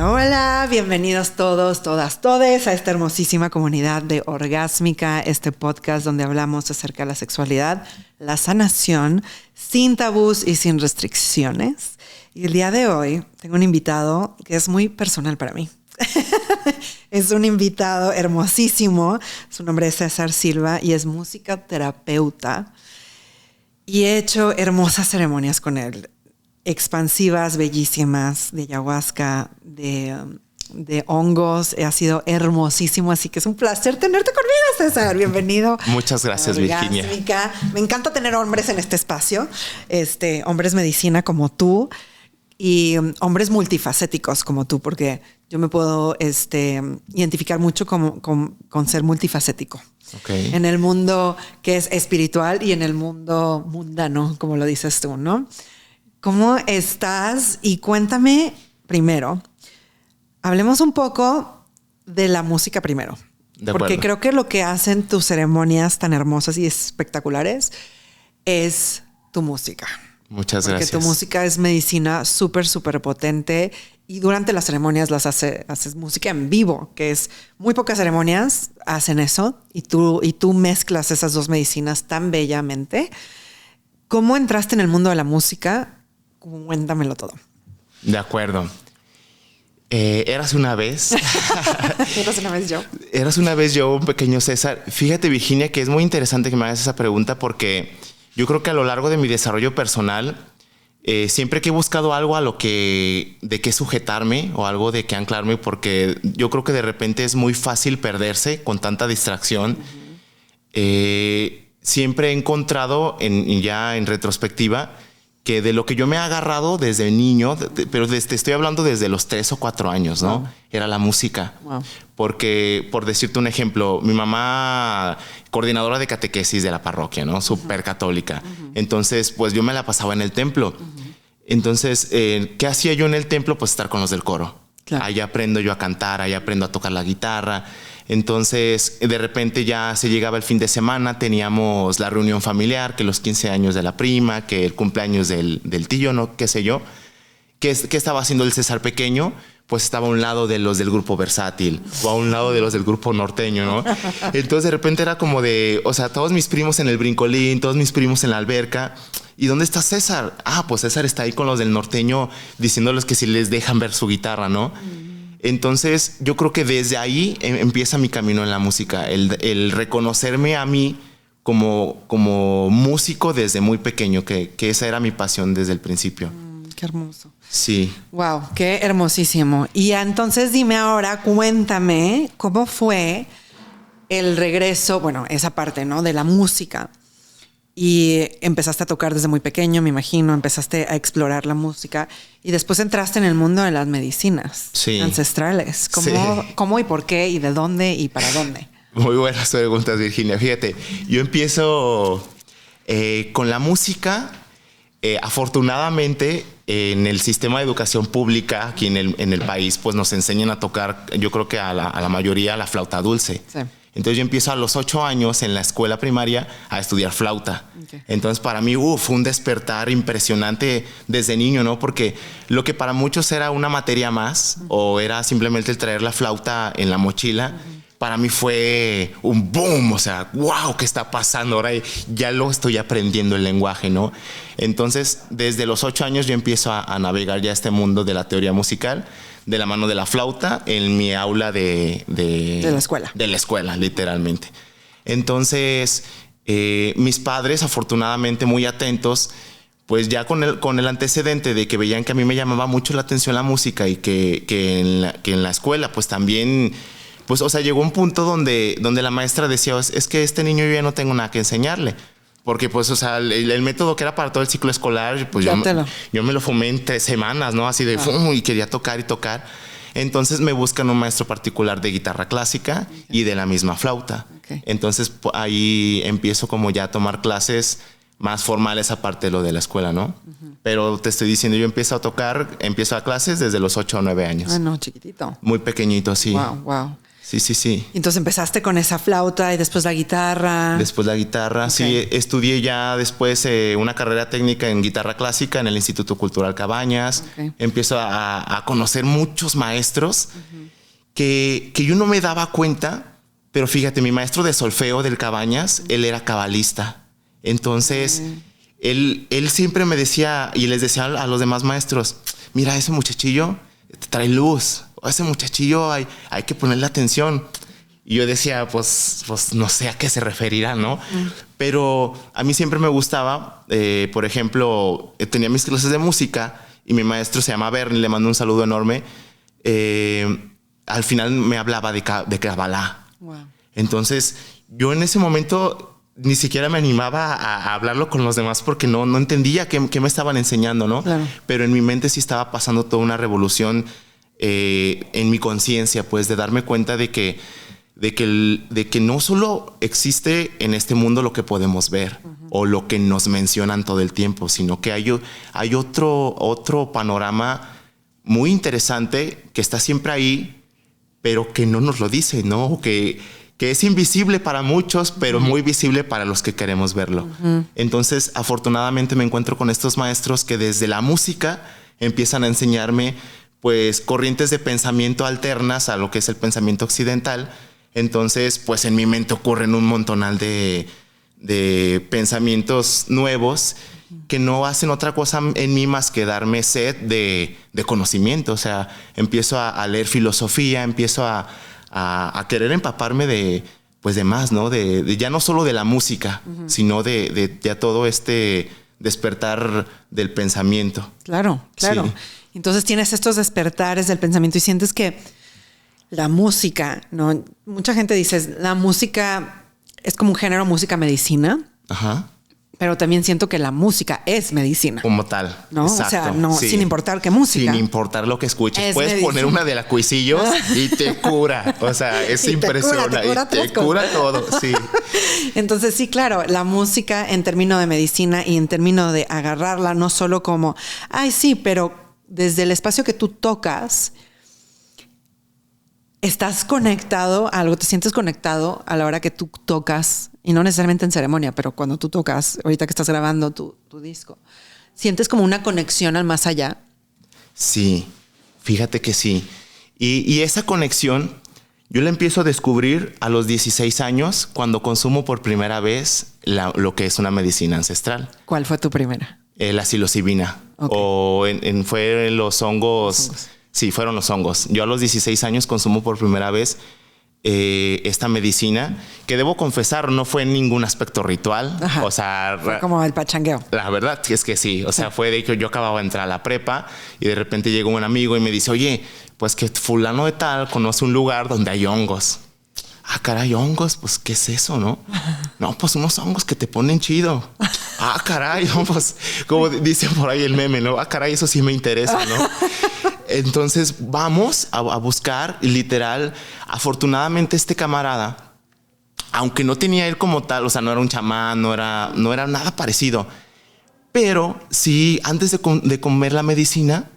Hola, hola, bienvenidos todos, todas, todes a esta hermosísima comunidad de Orgásmica, este podcast donde hablamos acerca de la sexualidad, la sanación, sin tabús y sin restricciones. Y el día de hoy tengo un invitado que es muy personal para mí. Es un invitado hermosísimo, su nombre es César Silva y es musicoterapeuta. Y he hecho hermosas ceremonias con él. Expansivas, bellísimas, de ayahuasca, de hongos. Ha sido hermosísimo, así que es un placer tenerte conmigo, César. Bienvenido. Muchas gracias, Virginia. Me encanta tener hombres en este espacio, hombres medicina como tú y hombres multifacéticos como tú, porque yo me puedo identificar mucho con ser multifacético. Okay. En el mundo que es espiritual y en el mundo mundano, como lo dices tú, ¿no? ¿Cómo estás? Y cuéntame primero, hablemos un poco de la música primero. De porque acuerdo. creo que lo que hacen tus ceremonias tan hermosas y espectaculares es tu música. Muchas gracias. Porque tu música es medicina súper, súper potente y durante las ceremonias haces música en vivo, que es muy pocas ceremonias hacen eso y tú mezclas esas dos medicinas tan bellamente. ¿Cómo entraste en el mundo de la música? Cuéntamelo todo. De acuerdo. Eras una vez. Eras una vez yo. Eras una vez yo, un pequeño César. Fíjate, Virginia, que es muy interesante que me hagas esa pregunta porque yo creo que a lo largo de mi desarrollo personal, siempre que he buscado algo de qué sujetarme o algo de qué anclarme, porque yo creo que de repente es muy fácil perderse con tanta distracción. Siempre he encontrado, ya en retrospectiva, que de lo que yo me he agarrado desde niño, pero estoy hablando desde los 3 o 4 años, ¿no? Wow. Era la música. Wow. Porque, por decirte un ejemplo, mi mamá, coordinadora de catequesis de la parroquia, ¿no? Súper católica. Entonces, pues yo me la pasaba en el templo. Entonces, ¿qué hacía yo en el templo? Pues estar con los del coro. Claro. Ahí aprendo yo a cantar, ahí aprendo a tocar la guitarra. Entonces, de repente ya se llegaba el fin de semana, teníamos la reunión familiar, que los 15 años de la prima, que el cumpleaños del tío, no, qué sé yo. ¿Qué estaba haciendo el César pequeño? Pues estaba a un lado de los del grupo versátil o a un lado de los del grupo norteño, ¿no? Entonces, de repente era como todos mis primos en el brincolín, todos mis primos en la alberca. ¿Y dónde está César? Ah, pues César está ahí con los del norteño diciéndoles que si les dejan ver su guitarra, ¿no? Entonces, yo creo que desde ahí empieza mi camino en la música, el reconocerme a mí como músico desde muy pequeño, que esa era mi pasión desde el principio. Qué hermoso. Sí. Wow, qué hermosísimo. Y entonces dime ahora, cuéntame cómo fue el regreso, bueno, esa parte, ¿no? De la música. Y empezaste a tocar desde muy pequeño, me imagino, empezaste a explorar la música y después entraste en el mundo de las medicinas ancestrales. ¿Cómo y por qué y de dónde y para dónde? Muy buenas preguntas, Virginia. Fíjate, yo empiezo con la música. Afortunadamente, en el sistema de educación pública aquí en el país, pues nos enseñan a tocar, yo creo que a la mayoría, la flauta dulce. Sí. Entonces yo empiezo a los 8 años en la escuela primaria a estudiar flauta. Okay. Entonces para mí fue un despertar impresionante desde niño, ¿no? Porque lo que para muchos era una materia más o era simplemente el traer la flauta en la mochila, para mí fue un boom, o sea, wow, ¿qué está pasando? Ahora ya lo estoy aprendiendo el lenguaje, ¿no? Entonces desde los 8 años yo empiezo a navegar ya este mundo de la teoría musical, de la mano de la flauta en mi aula de la escuela. De la escuela, literalmente. Entonces, mis padres, afortunadamente muy atentos, pues ya con el antecedente de que veían que a mí me llamaba mucho la atención la música y que en la escuela, pues también, pues, o sea, llegó un punto donde la maestra decía, es que este niño yo ya no tengo nada que enseñarle. Porque, pues, o sea, el método que era para todo el ciclo escolar, pues yo me lo fumé en 3 semanas, ¿no? Así de ¡fum! Y quería tocar y tocar. Entonces me buscan un maestro particular de guitarra clásica y de la misma flauta. Okay. Entonces ahí empiezo como ya a tomar clases más formales aparte de lo de la escuela, ¿no? Pero te estoy diciendo, yo empiezo a clases desde los 8 o 9 años. Ah, no, chiquitito. Muy pequeñito, sí. Wow. Sí. Entonces empezaste con esa flauta y después la guitarra. Después la guitarra. Okay. Sí, estudié ya después una carrera técnica en guitarra clásica en el Instituto Cultural Cabañas. Okay. Empiezo a conocer muchos maestros que yo no me daba cuenta, pero fíjate, mi maestro de solfeo del Cabañas, él era cabalista. Entonces, él siempre me decía y les decía a los demás maestros, mira, ese muchachillo trae luz. A ese muchachillo hay que ponerle atención. Y yo decía, pues no sé a qué se referirá, ¿no? Pero a mí siempre me gustaba, por ejemplo, tenía mis clases de música y mi maestro se llama Bernie, le mando un saludo enorme. Al final me hablaba de Kabbalah. Wow. Entonces, yo en ese momento ni siquiera me animaba a hablarlo con los demás porque no entendía qué me estaban enseñando, ¿no? Claro. Pero en mi mente sí estaba pasando toda una revolución en mi conciencia, pues de darme cuenta de que no solo existe en este mundo lo que podemos ver o lo que nos mencionan todo el tiempo, sino que hay otro panorama muy interesante que está siempre ahí, pero que no nos lo dice, ¿no? Que es invisible para muchos, pero muy visible para los que queremos verlo. Entonces, afortunadamente me encuentro con estos maestros que desde la música empiezan a enseñarme pues corrientes de pensamiento alternas a lo que es el pensamiento occidental. Entonces, pues en mi mente ocurren un montonal de pensamientos nuevos que no hacen otra cosa en mí más que darme sed de conocimiento. O sea, empiezo a leer filosofía, empiezo a querer empaparme de más, ¿no? De ya no solo de la música, sino de ya todo este despertar del pensamiento. Claro. Sí. Entonces tienes estos despertares del pensamiento y sientes que la música, ¿no? Mucha gente dice, la música es como un género, música medicina. Ajá. Pero también siento que la música es medicina. Como tal. ¿No? Exacto. O sea, sin importar qué música. Sin importar lo que escuches. Puedes poner una de la Cuisillos y te cura. O sea, es impresionante. Te cura todo. Sí. Entonces, sí, claro, la música en términos de medicina y en términos de agarrarla, no solo como, ay, sí, pero desde el espacio que tú tocas, estás conectado a algo, te sientes conectado a la hora que tú tocas, y no necesariamente en ceremonia, pero cuando tú tocas, ahorita que estás grabando tu disco, sientes como una conexión al más allá. Sí, fíjate que sí. Y esa conexión yo la empiezo a descubrir a los 16 años cuando consumo por primera vez lo que es una medicina ancestral. ¿Cuál fue tu primera? La psilocibina. Okay. Fue los hongos. Sí, fueron los hongos. Yo a los 16 años consumo por primera vez esta medicina, que debo confesar no fue en ningún aspecto ritual. Ajá. O sea, fue como el pachangueo. La verdad es que sí. O sea, fue de que yo acababa de entrar a la prepa y de repente llegó un amigo y me dice, oye, pues que fulano de tal conoce un lugar donde hay hongos. Ah, caray, hongos, pues, ¿qué es eso, no? No, pues unos hongos que te ponen chido. Ah, caray, no, pues, como dice por ahí el meme, ¿no? Ah, caray, eso sí me interesa, ¿no? Entonces vamos a buscar, y literal, afortunadamente este camarada, aunque no tenía él como tal, o sea, no era un chamán, no era nada parecido, pero sí, antes de comer la medicina,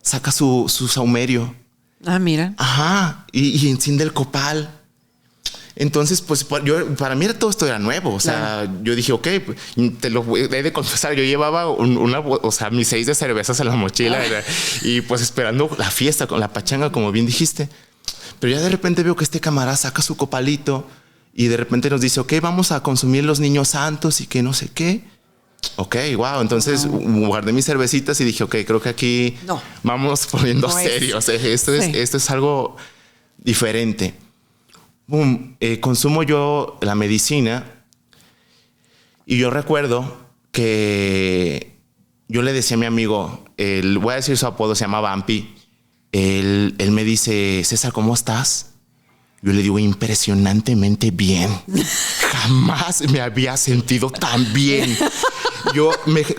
saca su saumerio. Ah, mira. Ajá, y enciende el copal. Entonces, pues para mí todo esto era nuevo. O sea, yo dije, ok, te lo he de confesar. Yo llevaba mis 6 de cervezas en la mochila y pues esperando la fiesta con la pachanga, como bien dijiste. Pero ya de repente veo que este camarada saca su copalito y de repente nos dice, ok, vamos a consumir los niños santos y que no sé qué. Ok, wow. Entonces guardé mis cervecitas y dije, ok, creo que aquí vamos poniendo serios. Esto es algo diferente. Boom, consumo yo la medicina y yo recuerdo que yo le decía a mi amigo, voy a decir su apodo, se llama Vampi. Él me dice, César, ¿cómo estás? Yo le digo, impresionantemente bien. Jamás me había sentido tan bien.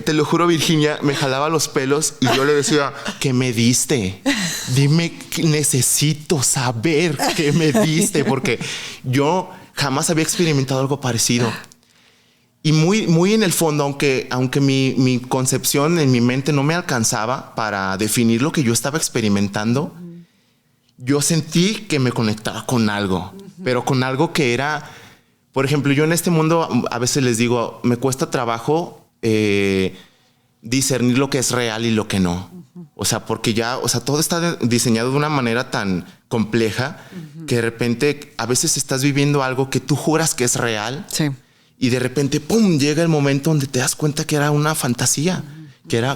Te lo juro, Virginia, me jalaba los pelos y yo le decía, ¿qué me diste? Dime, necesito saber qué me diste, porque yo jamás había experimentado algo parecido. Y muy, muy en el fondo, aunque mi concepción en mi mente no me alcanzaba para definir lo que yo estaba experimentando, yo sentí que me conectaba con algo, pero con algo que era, por ejemplo, yo en este mundo a veces les digo, me cuesta trabajo discernir lo que es real y lo que no. O sea, porque ya, o sea, todo está diseñado de una manera tan compleja que de repente a veces estás viviendo algo que tú juras que es real. Sí. Y de repente, pum, llega el momento donde te das cuenta que era una fantasía, que era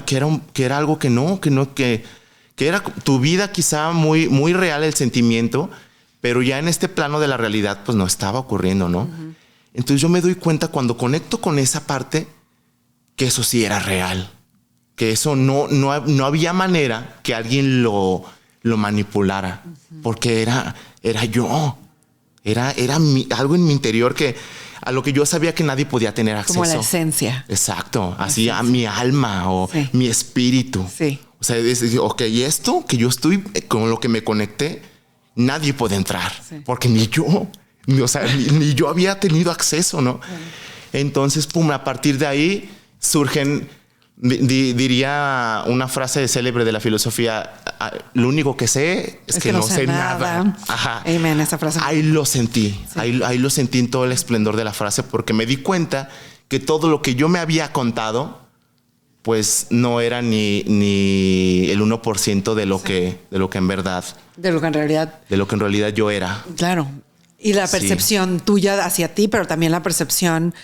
algo que era tu vida quizá muy, muy real el sentimiento, pero ya en este plano de la realidad pues no estaba ocurriendo, ¿no? Entonces yo me doy cuenta cuando conecto con esa parte que eso sí era real, que eso no había manera que alguien lo manipulara, porque era yo, era algo en mi interior que a lo que yo sabía que nadie podía tener acceso. Como la esencia. Exacto, así a mi alma o mi espíritu. Sí. O sea, ok, y esto que yo estoy con lo que me conecté, nadie puede entrar, porque ni yo había tenido acceso, ¿no? Entonces, pum, a partir de ahí surgen, diría una frase célebre de la filosofía, lo único que sé es que no sé nada. Ajá. Amen, esa frase. Ahí lo sentí, ahí lo sentí en todo el esplendor de la frase, porque me di cuenta que todo lo que yo me había contado, pues no era ni el 1% de lo que en verdad. De lo que en realidad yo era. Claro. Y la percepción tuya hacia ti, pero también la percepción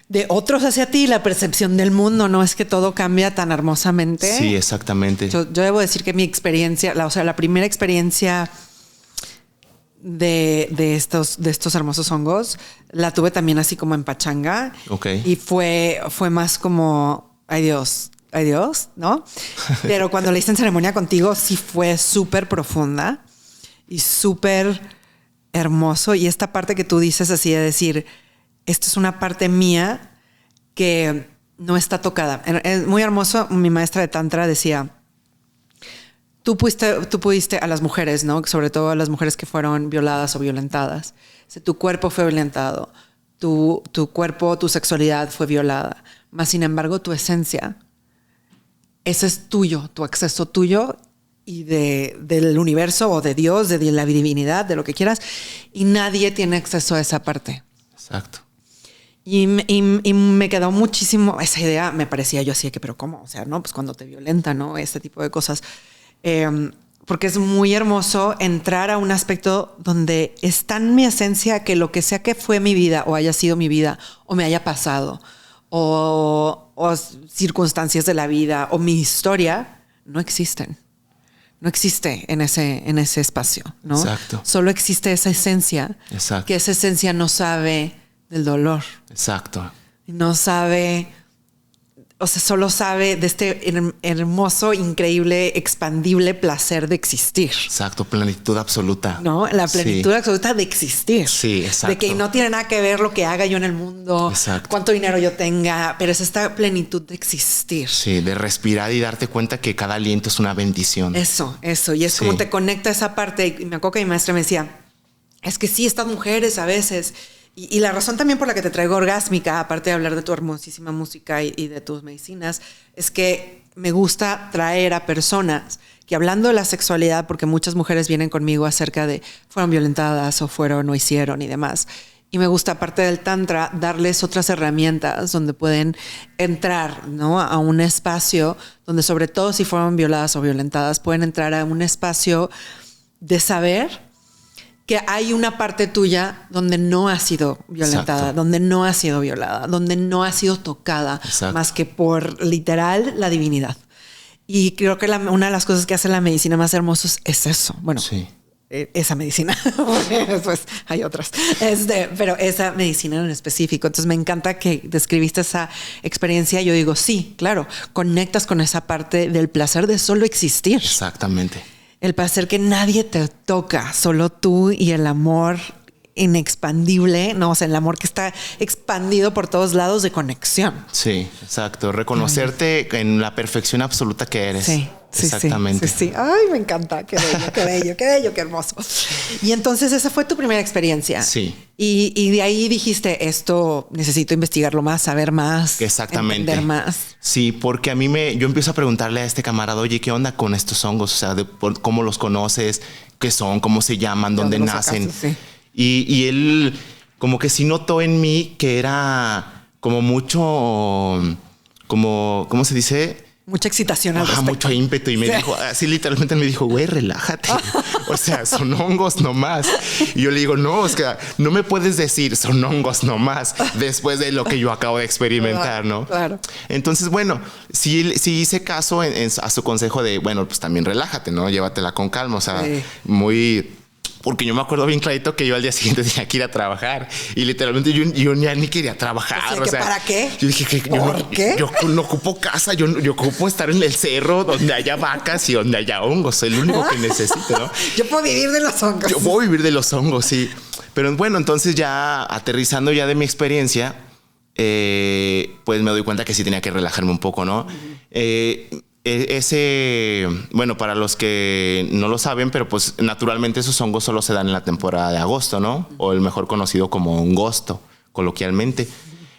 de otros hacia ti, la percepción del mundo. No es que todo cambia tan hermosamente. Sí, exactamente. Yo debo decir que mi experiencia, la primera experiencia de estos hermosos hongos, la tuve también así como en pachanga. Okay. Y fue más como, ay Dios, ¿no? Pero cuando la hice en ceremonia contigo, sí fue súper profunda y súper hermoso. Y esta parte que tú dices así de decir, esto es una parte mía que no está tocada. Es muy hermoso. Mi maestra de Tantra decía, tú pudiste a las mujeres, ¿no? Sobre todo a las mujeres que fueron violadas o violentadas. Tu cuerpo fue violentado. Tu cuerpo, tu sexualidad fue violada. Mas, sin embargo, tu esencia, ese es tuyo, tu acceso tuyo y del universo o de Dios, de la divinidad, de lo que quieras. Y nadie tiene acceso a esa parte. Exacto. Y me quedó muchísimo esa idea. Me parecía yo así de que, pero ¿cómo? O sea, no, pues cuando te violentan, ¿no? Este tipo de cosas. Porque es muy hermoso entrar a un aspecto donde está en mi esencia que lo que sea que fue mi vida o haya sido mi vida o me haya pasado o circunstancias de la vida o mi historia no existen. No existe en ese espacio, ¿no? Exacto. Solo existe esa esencia. Exacto. Que esa esencia no sabe del dolor. Exacto. No sabe, o sea, solo sabe de este hermoso, increíble, expandible placer de existir. Exacto, plenitud absoluta. ¿No? La plenitud absoluta de existir. Sí, exacto. De que no tiene nada que ver lo que haga yo en el mundo, exacto, cuánto dinero yo tenga, pero es esta plenitud de existir. Sí, de respirar y darte cuenta que cada aliento es una bendición. Eso. Y es como te conecta esa parte. Y me acuerdo que mi maestra me decía, es que sí, estas mujeres a veces... Y la razón también por la que te traigo Orgásmica, aparte de hablar de tu hermosísima música y de tus medicinas, es que me gusta traer a personas que hablando de la sexualidad, porque muchas mujeres vienen conmigo acerca de fueron violentadas o fueron o hicieron y demás. Y me gusta, aparte del Tantra, darles otras herramientas donde pueden entrar, ¿no? A un espacio donde, sobre todo si fueron violadas o violentadas, pueden entrar a un espacio de saber que hay una parte tuya donde no ha sido violentada, exacto, donde no ha sido violada, donde no ha sido tocada, exacto, más que por literal la divinidad. Y creo que una de las cosas que hace la medicina más hermosas es eso. Bueno, sí, esa medicina, después hay otras, pero esa medicina en específico. Entonces me encanta que describiste esa experiencia. Yo digo, sí, claro, conectas con esa parte del placer de solo existir. Exactamente. El placer que nadie te toca, solo tú y el amor inexpandible, no, o sea, el amor que está expandido por todos lados de conexión. Sí, exacto. Reconocerte en la perfección absoluta que eres. Sí. Sí, exactamente. sí. Ay, me encanta. Qué bello, qué bello, qué bello, qué hermoso. Y entonces esa fue tu primera experiencia. Sí. Y de ahí dijiste, esto necesito investigarlo más, saber más. Exactamente. Entender más. Sí, porque yo empiezo a preguntarle a este camarada, oye, ¿qué onda con estos hongos? O sea, ¿cómo los conoces? ¿Qué son? ¿Cómo se llaman? ¿Dónde nacen? Sacaste? Sí. Y él como que sí notó en mí que era como mucho, ¿cómo se dice? Mucha excitación al respecto. Mucho ímpetu. Y me dijo, así literalmente me dijo, güey, relájate. O sea, son hongos nomás. Y yo le digo, no, es que no me puedes decir son hongos nomás después de lo que yo acabo de experimentar, ¿no? Claro. Entonces, bueno, sí hice caso a su consejo de, bueno, pues también relájate, ¿no? Llévatela con calma. O sea, muy... Porque yo me acuerdo bien clarito que yo al día siguiente tenía que ir a trabajar y literalmente yo ya ni quería trabajar. O sea, ¿para qué? Yo dije que yo no ocupo casa, yo ocupo estar en el cerro donde haya vacas y donde haya hongos. Soy el único que necesito, ¿no? Yo puedo vivir de los hongos. Yo puedo vivir de los hongos, sí. Pero bueno, entonces ya aterrizando ya de mi experiencia, pues me doy cuenta que sí tenía que relajarme un poco, ¿no? Bueno, para los que no lo saben, pero pues naturalmente esos hongos solo se dan en la temporada de agosto, ¿no? O el mejor conocido como hongosto, coloquialmente.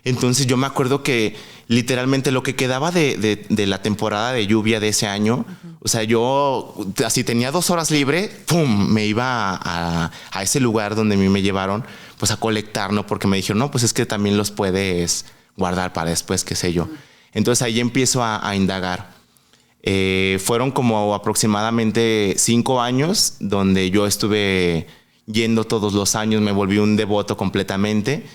Entonces yo me acuerdo que literalmente lo que quedaba de la temporada de lluvia de ese año, o sea, yo así tenía 2 horas libre, ¡pum! Me iba a ese lugar donde a mí me llevaron, pues a colectar, ¿no? Porque me dijeron, no, pues es que también los puedes guardar para después, qué sé yo. Entonces ahí empiezo a indagar. Fueron como aproximadamente 5 años donde yo estuve yendo todos los años, me volví un devoto completamente.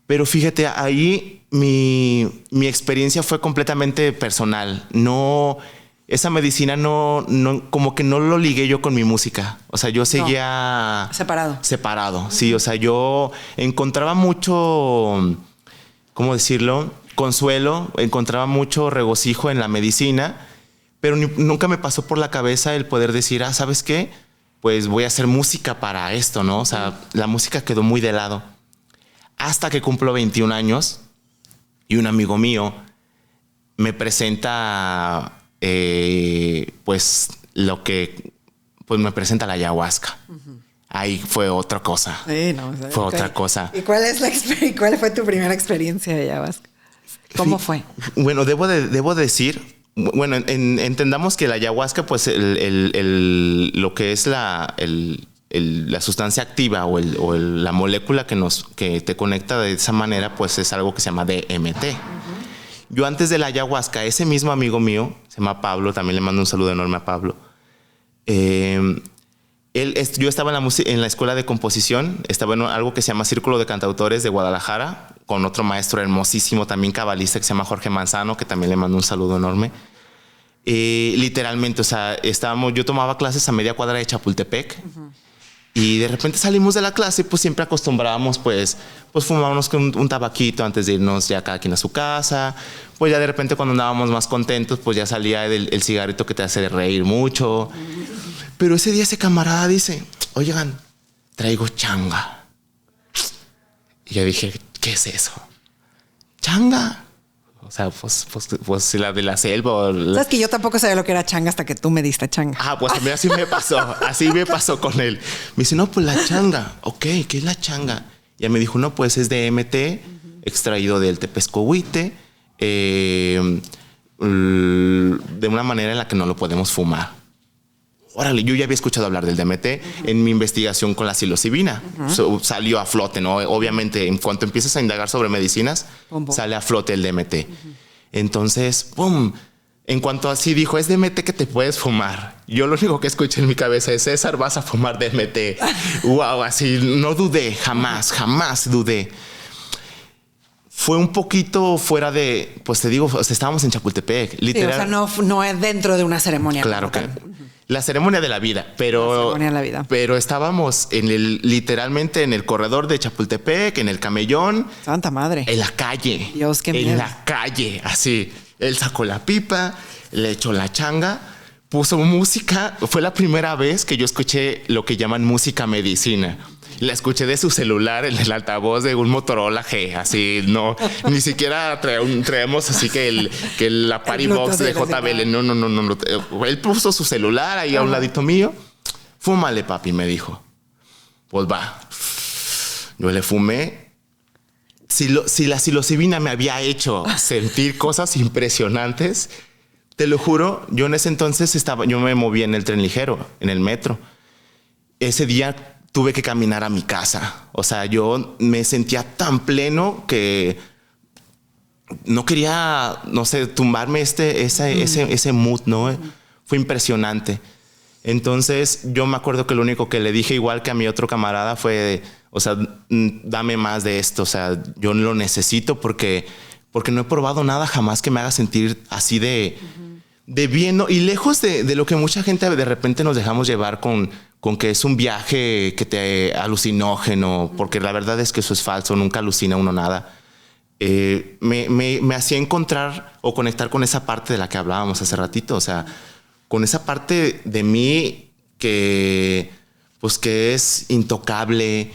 Pero fíjate, ahí mi experiencia fue completamente personal. No, esa medicina no, como que no lo ligué yo con mi música. O sea, yo seguía... Separado, sí. O sea, yo encontraba mucho, ¿cómo decirlo? Consuelo, encontraba mucho regocijo en la medicina, pero nunca me pasó por la cabeza el poder decir, ¿sabes qué? Pues voy a hacer música para esto, ¿no? O sea, la música quedó muy de lado. Hasta que cumplo 21 años y un amigo mío me presenta, pues, me presenta la ayahuasca. Ahí fue otra cosa. Sí, no, fue otra cosa. ¿Y cuál fue tu primera experiencia de ayahuasca? ¿Cómo fue? Bueno, debo decir, bueno, entendamos que la ayahuasca, pues lo que es la sustancia activa o la molécula que te conecta de esa manera, pues es algo que se llama DMT. Yo antes de la ayahuasca, ese mismo amigo mío, se llama Pablo, también le mando un saludo enorme a Pablo. Yo estaba en la escuela de composición, estaba en algo que se llama Círculo de Cantautores de Guadalajara, con otro maestro hermosísimo, también cabalista, que se llama Jorge Manzano, que también le mando un saludo enorme. Literalmente, o sea, yo tomaba clases a media cuadra de Chapultepec, y de repente salimos de la clase, pues siempre acostumbrábamos, pues fumábamos un tabaquito antes de irnos ya cada quien a su casa. Pues ya de repente cuando andábamos más contentos, pues ya salía el cigarrito que te hace reír mucho. Pero ese día ese camarada dice, oigan, traigo changa. Y yo dije, ¿qué es eso? Changa. O sea, pues la de la selva. Sabes que yo tampoco sabía lo que era changa hasta que tú me diste changa. Pues también así me pasó con él. Me dice, no, pues la changa. Ok, ¿qué es la changa? Y él me dijo, no, pues es DMT, extraído del tepescohuite, de una manera en la que no lo podemos fumar. Órale, yo ya había escuchado hablar del DMT en mi investigación con la psilocibina. Salió a flote, ¿no? Obviamente, en cuanto empiezas a indagar sobre medicinas, sale a flote el DMT. Entonces, ¡pum! En cuanto así dijo, es DMT que te puedes fumar. Yo lo único que escuché en mi cabeza es, César, vas a fumar DMT. Wow, así no dudé, jamás dudé. Fue un poquito fuera de, pues te digo, o sea, estábamos en Chapultepec, literal. Sí, o sea, no es dentro de una ceremonia. Claro que la ceremonia de la vida, pero estábamos literalmente en el corredor de Chapultepec, en el camellón. Santa madre. En la calle. Dios, qué miedo. En la calle, así. Él sacó la pipa, le echó la changa, puso música. Fue la primera vez que yo escuché lo que llaman música medicina. La escuché de su celular en el altavoz de un Motorola G, así, no, ni siquiera traemos así que la party box de JBL. No. Él puso su celular ahí a un ladito mío. Fúmale, papi, me dijo. Pues va. Yo le fumé. Si la psilocibina me había hecho sentir cosas impresionantes, te lo juro, yo en ese entonces yo me movía en el tren ligero, en el metro. Ese día tuve que caminar a mi casa. O sea, yo me sentía tan pleno que no quería, no sé, tumbarme ese mood, ¿no? Fue impresionante. Entonces, yo me acuerdo que lo único que le dije, igual que a mi otro camarada, fue, o sea, dame más de esto. O sea, yo lo necesito porque no he probado nada jamás que me haga sentir así de bien, ¿no? Y lejos de lo que mucha gente de repente nos dejamos llevar con que es un viaje que te alucinógeno, porque la verdad es que eso es falso, nunca alucina uno nada. Me hacía encontrar o conectar con esa parte de la que hablábamos hace ratito, o sea, con esa parte de mí que es intocable,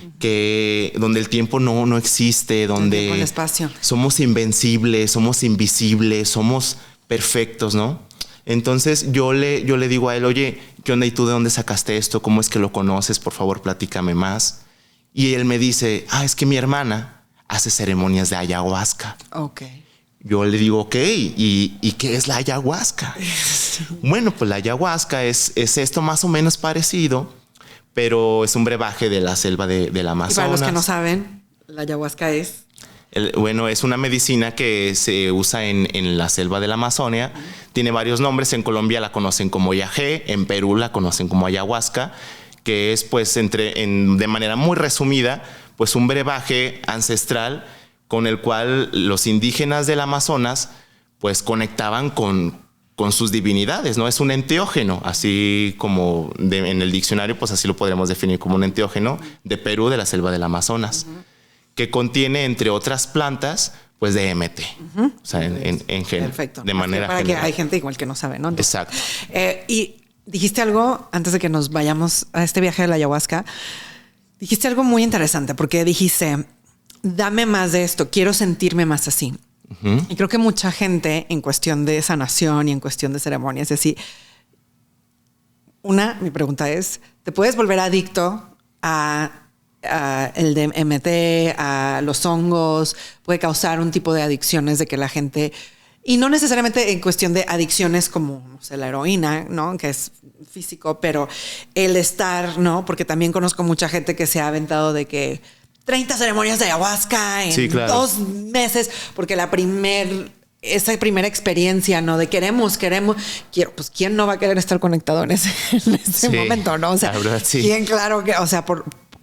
donde el tiempo no existe, donde el espacio. Somos invencibles, somos invisibles, somos perfectos, ¿no? Entonces yo le digo a él, oye, ¿qué onda? ¿Y tú de dónde sacaste esto? ¿Cómo es que lo conoces? Por favor, platícame más. Y él me dice, es que mi hermana hace ceremonias de ayahuasca. Ok. Yo le digo, ok, ¿y qué es la ayahuasca? Bueno, pues la ayahuasca es esto más o menos parecido, pero es un brebaje de la selva del Amazonas. Y para los que no saben, la ayahuasca es... es una medicina que se usa en la selva de la Amazonia. Tiene varios nombres. En Colombia la conocen como yagé, en Perú la conocen como ayahuasca, que es pues de manera muy resumida, pues un brebaje ancestral con el cual los indígenas del Amazonas pues conectaban con sus divinidades, ¿no? Es un enteógeno, así como en el diccionario, pues así lo podríamos definir como un enteógeno de Perú, de la selva del Amazonas, que contiene, entre otras plantas, pues DMT. O sea, en general. Perfecto. De manera para general. que hay gente igual que no sabe, ¿no? Entonces, exacto. Y dijiste algo, antes de que nos vayamos a este viaje de la ayahuasca, dijiste algo muy interesante, porque dijiste, dame más de esto, quiero sentirme más así. Y creo que mucha gente en cuestión de sanación y en cuestión de ceremonias, es decir, mi pregunta es, ¿te puedes volver adicto a el DMT, a los hongos? Puede causar un tipo de adicciones de que la gente, y no necesariamente en cuestión de adicciones como, no sé, la heroína, ¿no? Que es físico, pero el estar, ¿no? Porque también conozco mucha gente que se ha aventado de que 30 ceremonias de ayahuasca en 2 meses, porque esa primera experiencia, ¿no? De quiero, pues ¿quién no va a querer estar conectado en ese momento, ¿no? O sea, verdad, sí. ¿quién? Claro que, o sea,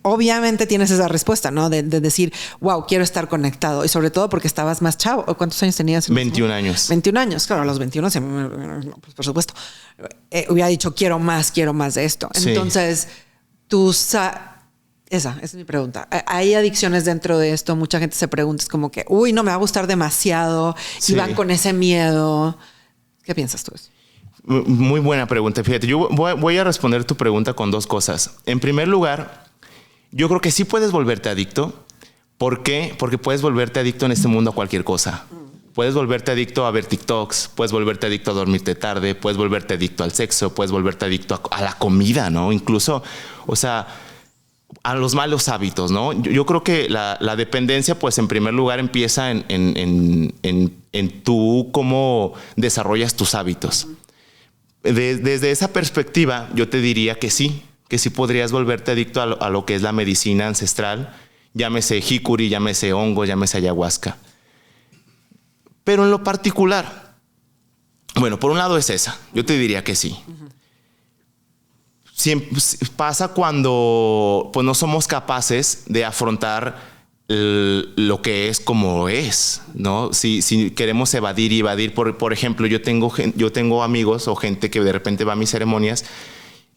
obviamente tienes esa respuesta, ¿no? De decir, wow, quiero estar conectado. Y sobre todo porque estabas más chavo. ¿Cuántos años tenías? 21 años. 21 años. Claro, a los 21, pues por supuesto. Hubiera dicho, quiero más de esto. Sí. Entonces, esa es mi pregunta. ¿Hay adicciones dentro de esto? Mucha gente se pregunta, es como que, no me va a gustar demasiado. Sí. Y van con ese miedo. ¿Qué piensas tú de eso? Muy buena pregunta. Fíjate, yo voy a responder tu pregunta con 2 cosas. En primer lugar, yo creo que sí puedes volverte adicto. ¿Por qué? Porque puedes volverte adicto en este mundo a cualquier cosa. Puedes volverte adicto a ver TikToks, puedes volverte adicto a dormirte tarde, puedes volverte adicto al sexo, puedes volverte adicto a la comida, ¿no? Incluso, o sea, a los malos hábitos, ¿no? Yo creo que la dependencia, pues en primer lugar empieza en tú cómo desarrollas tus hábitos. Desde esa perspectiva, yo te diría que sí podrías volverte adicto a lo que es la medicina ancestral, llámese jicuri, llámese hongo, llámese ayahuasca. Pero en lo particular, bueno, por un lado es esa, yo te diría que sí. Siempre pasa cuando pues no somos capaces de afrontar lo que es como es, ¿no? Si queremos evadir, por ejemplo, yo tengo amigos o gente que de repente va a mis ceremonias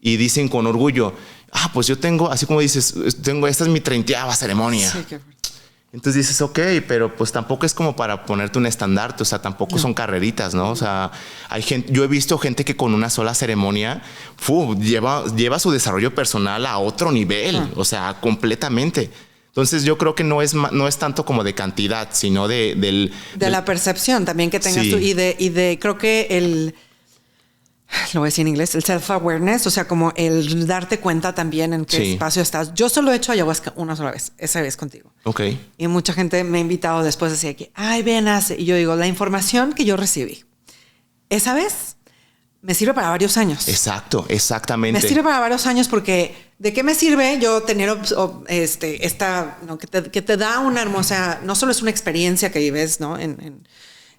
y dicen con orgullo, pues yo tengo, así como dices, esta es mi 30ª ceremonia. Sí, Entonces dices, ok, pero pues tampoco es como para ponerte un estandarte, o sea, tampoco son carreritas, ¿no? O sea, hay gente, yo he visto gente que con una sola ceremonia lleva su desarrollo personal a otro nivel, o sea, completamente. Entonces yo creo que no es tanto como de cantidad, sino de la percepción también que tengas tú y de creo que lo voy a decir en inglés, el self-awareness, o sea, como el darte cuenta también en qué espacio estás. Yo solo he hecho ayahuasca una sola vez, esa vez contigo. Ok. Y mucha gente me ha invitado después, decía que, ay, ven, hace. Y yo digo, la información que yo recibí esa vez me sirve para varios años. Exacto, exactamente. Me sirve para varios años porque ¿de qué me sirve yo tener que te da una hermosa, no solo es una experiencia que vives, ¿no?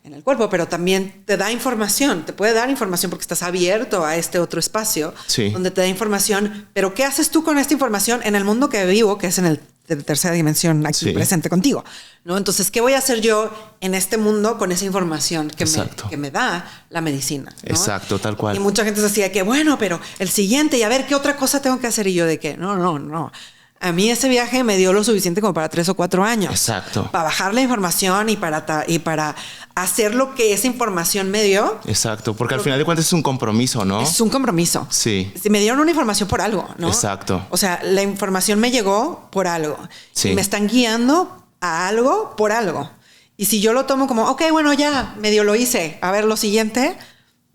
en el cuerpo, pero también te da información, te puede dar información porque estás abierto a este otro espacio donde te da información, pero ¿qué haces tú con esta información en el mundo que vivo, que es en de tercera dimensión aquí presente contigo? ¿No? Entonces, ¿qué voy a hacer yo en este mundo con esa información que me da la medicina? ¿No? Exacto, tal cual. Y mucha gente se decía que, bueno, pero el siguiente y a ver qué otra cosa tengo que hacer. Y yo de que, no. A mí ese viaje me dio lo suficiente como para 3 o 4 años. Exacto. Para bajar la información y para hacer lo que esa información me dio. Exacto, porque al final de cuentas es un compromiso, ¿no? Es un compromiso. Sí. Si me dieron una información por algo, ¿no? Exacto. O sea, la información me llegó por algo. Sí. Y me están guiando a algo por algo. Y si yo lo tomo como, ok, bueno, ya, medio lo hice, a ver lo siguiente.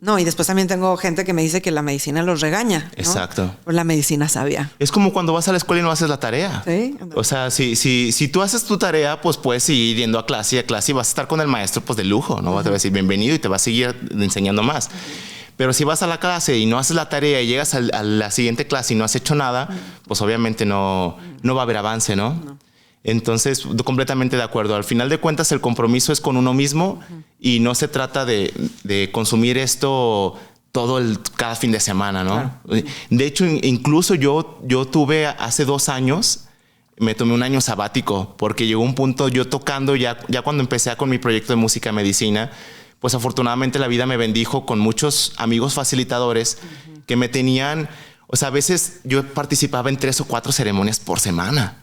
No, y después también tengo gente que me dice que la medicina los regaña, ¿no? Exacto. Por la medicina sabia. Es como cuando vas a la escuela y no haces la tarea. Sí. O sea, si tú haces tu tarea, pues puedes seguir yendo a clase y vas a estar con el maestro, pues de lujo, ¿no? Te va a decir bienvenido y te va a seguir enseñando más. Pero si vas a la clase y no haces la tarea y llegas a la siguiente clase y no has hecho nada, pues obviamente no va a haber avance, ¿no? Entonces, completamente de acuerdo. Al final de cuentas, el compromiso es con uno mismo y no se trata de consumir esto cada fin de semana, ¿no? Claro. De hecho, incluso yo tuve hace 2 años, me tomé un año sabático porque llegó un punto yo tocando, ya cuando empecé con mi proyecto de música medicina, pues afortunadamente la vida me bendijo con muchos amigos facilitadores que me tenían, o sea, a veces yo participaba en 3 o 4 ceremonias por semana.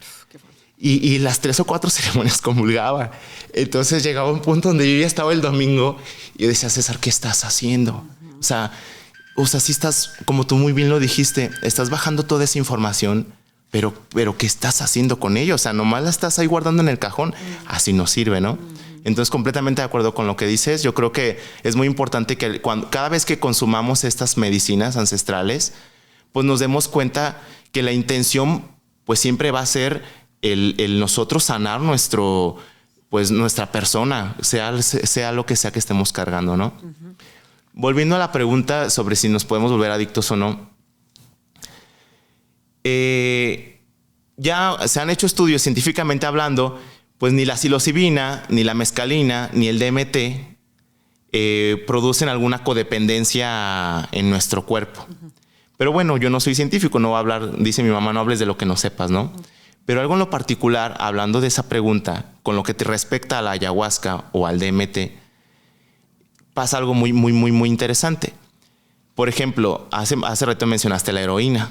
Y las 3 o 4 ceremonias comulgaba. Entonces llegaba un punto donde yo ya estaba el domingo y yo decía, César, ¿qué estás haciendo? O sea, sí estás, como tú muy bien lo dijiste, estás bajando toda esa información, pero ¿qué estás haciendo con ello? O sea, nomás la estás ahí guardando en el cajón. Así no sirve, ¿no? Entonces, completamente de acuerdo con lo que dices. Yo creo que es muy importante que cada vez que consumamos estas medicinas ancestrales, pues nos demos cuenta que la intención pues siempre va a ser el nosotros sanar nuestra persona, sea lo que sea que estemos cargando, ¿no? Volviendo a la pregunta sobre si nos podemos volver adictos o no, ya se han hecho estudios científicamente hablando, pues ni la psilocibina, ni la mescalina, ni el DMT producen alguna codependencia en nuestro cuerpo. Pero bueno, yo no soy científico, no voy a hablar, dice mi mamá, no hables de lo que no sepas, ¿no? Pero algo en lo particular, hablando de esa pregunta, con lo que te respecta a la ayahuasca o al DMT, pasa algo muy, muy, muy, muy interesante. Por ejemplo, hace rato mencionaste la heroína.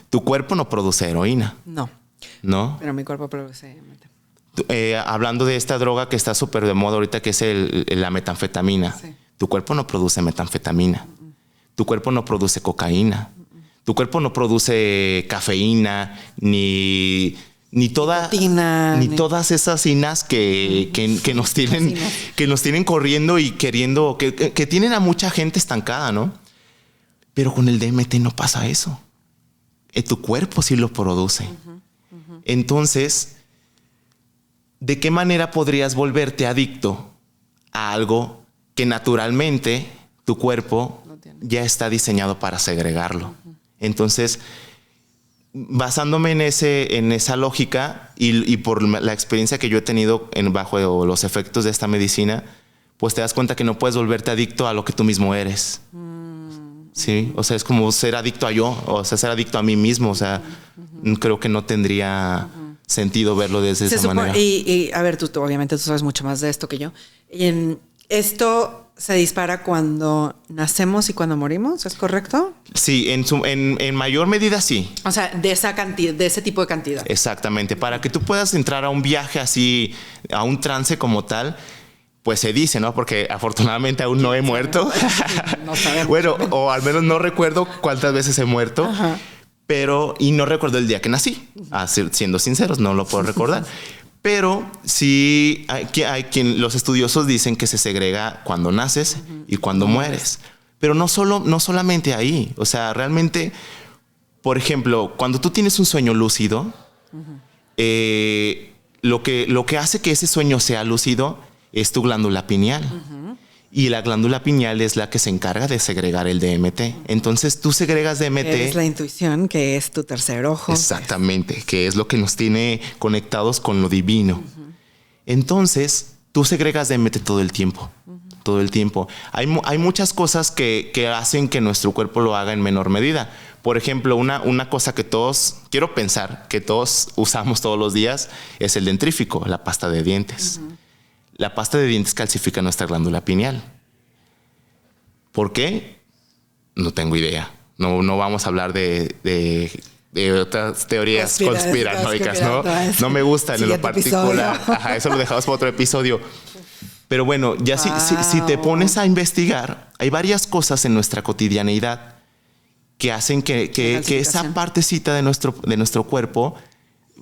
Tu cuerpo no produce heroína. No. Pero mi cuerpo produce hablando de esta droga que está súper de moda ahorita, que es la metanfetamina. Sí. Tu cuerpo no produce metanfetamina. Tu cuerpo no produce cocaína. Tu cuerpo no produce cafeína, ni todas esas inas que nos tienen corriendo y queriendo, que tienen a mucha gente estancada, ¿no? Pero con el DMT no pasa eso. Tu cuerpo sí lo produce. Entonces, ¿de qué manera podrías volverte adicto a algo que naturalmente tu cuerpo ya está diseñado para segregarlo? Entonces, basándome en esa lógica y por la experiencia que yo he tenido bajo los efectos de esta medicina, pues te das cuenta que no puedes volverte adicto a lo que tú mismo eres. Sí, o sea, es como ser adicto a yo, o sea, ser adicto a mí mismo. O sea, creo que no tendría sentido verlo de esa manera. Y a ver, tú obviamente tú sabes mucho más de esto que yo. Esto se dispara cuando nacemos y cuando morimos, ¿es correcto? Sí, en mayor medida sí. O sea, de esa cantidad, de ese tipo de cantidad. Exactamente. Para que tú puedas entrar a un viaje así, a un trance como tal, pues se dice, ¿no? Porque afortunadamente aún no he muerto. No sabemos. Bueno, o al menos no recuerdo cuántas veces he muerto. Ajá. Pero, y no recuerdo el día que nací. Siendo sinceros, no lo puedo recordar. Pero sí hay quien, los estudiosos dicen que se segrega cuando naces y cuando mueres. Pero no solamente ahí. O sea, realmente, por ejemplo, cuando tú tienes un sueño lúcido, lo que hace que ese sueño sea lúcido es tu glándula pineal. Y la glándula pineal es la que se encarga de segregar el DMT. Entonces tú segregas DMT. Es la intuición, que es tu tercer ojo. Exactamente, que es lo que nos tiene conectados con lo divino. Entonces tú segregas DMT todo el tiempo. Todo el tiempo. Hay muchas cosas que hacen que nuestro cuerpo lo haga en menor medida. Por ejemplo, una cosa que quiero pensar que todos usamos todos los días es el dentrífico, la pasta de dientes. La pasta de dientes calcifica nuestra glándula pineal. ¿Por qué? No tengo idea. No vamos a hablar de otras teorías conspiranoicas, ¿no? No me gusta en lo particular. Ajá, eso lo dejamos para otro episodio. Pero bueno, ya si te pones a investigar, hay varias cosas en nuestra cotidianeidad que hacen que esa partecita de nuestro cuerpo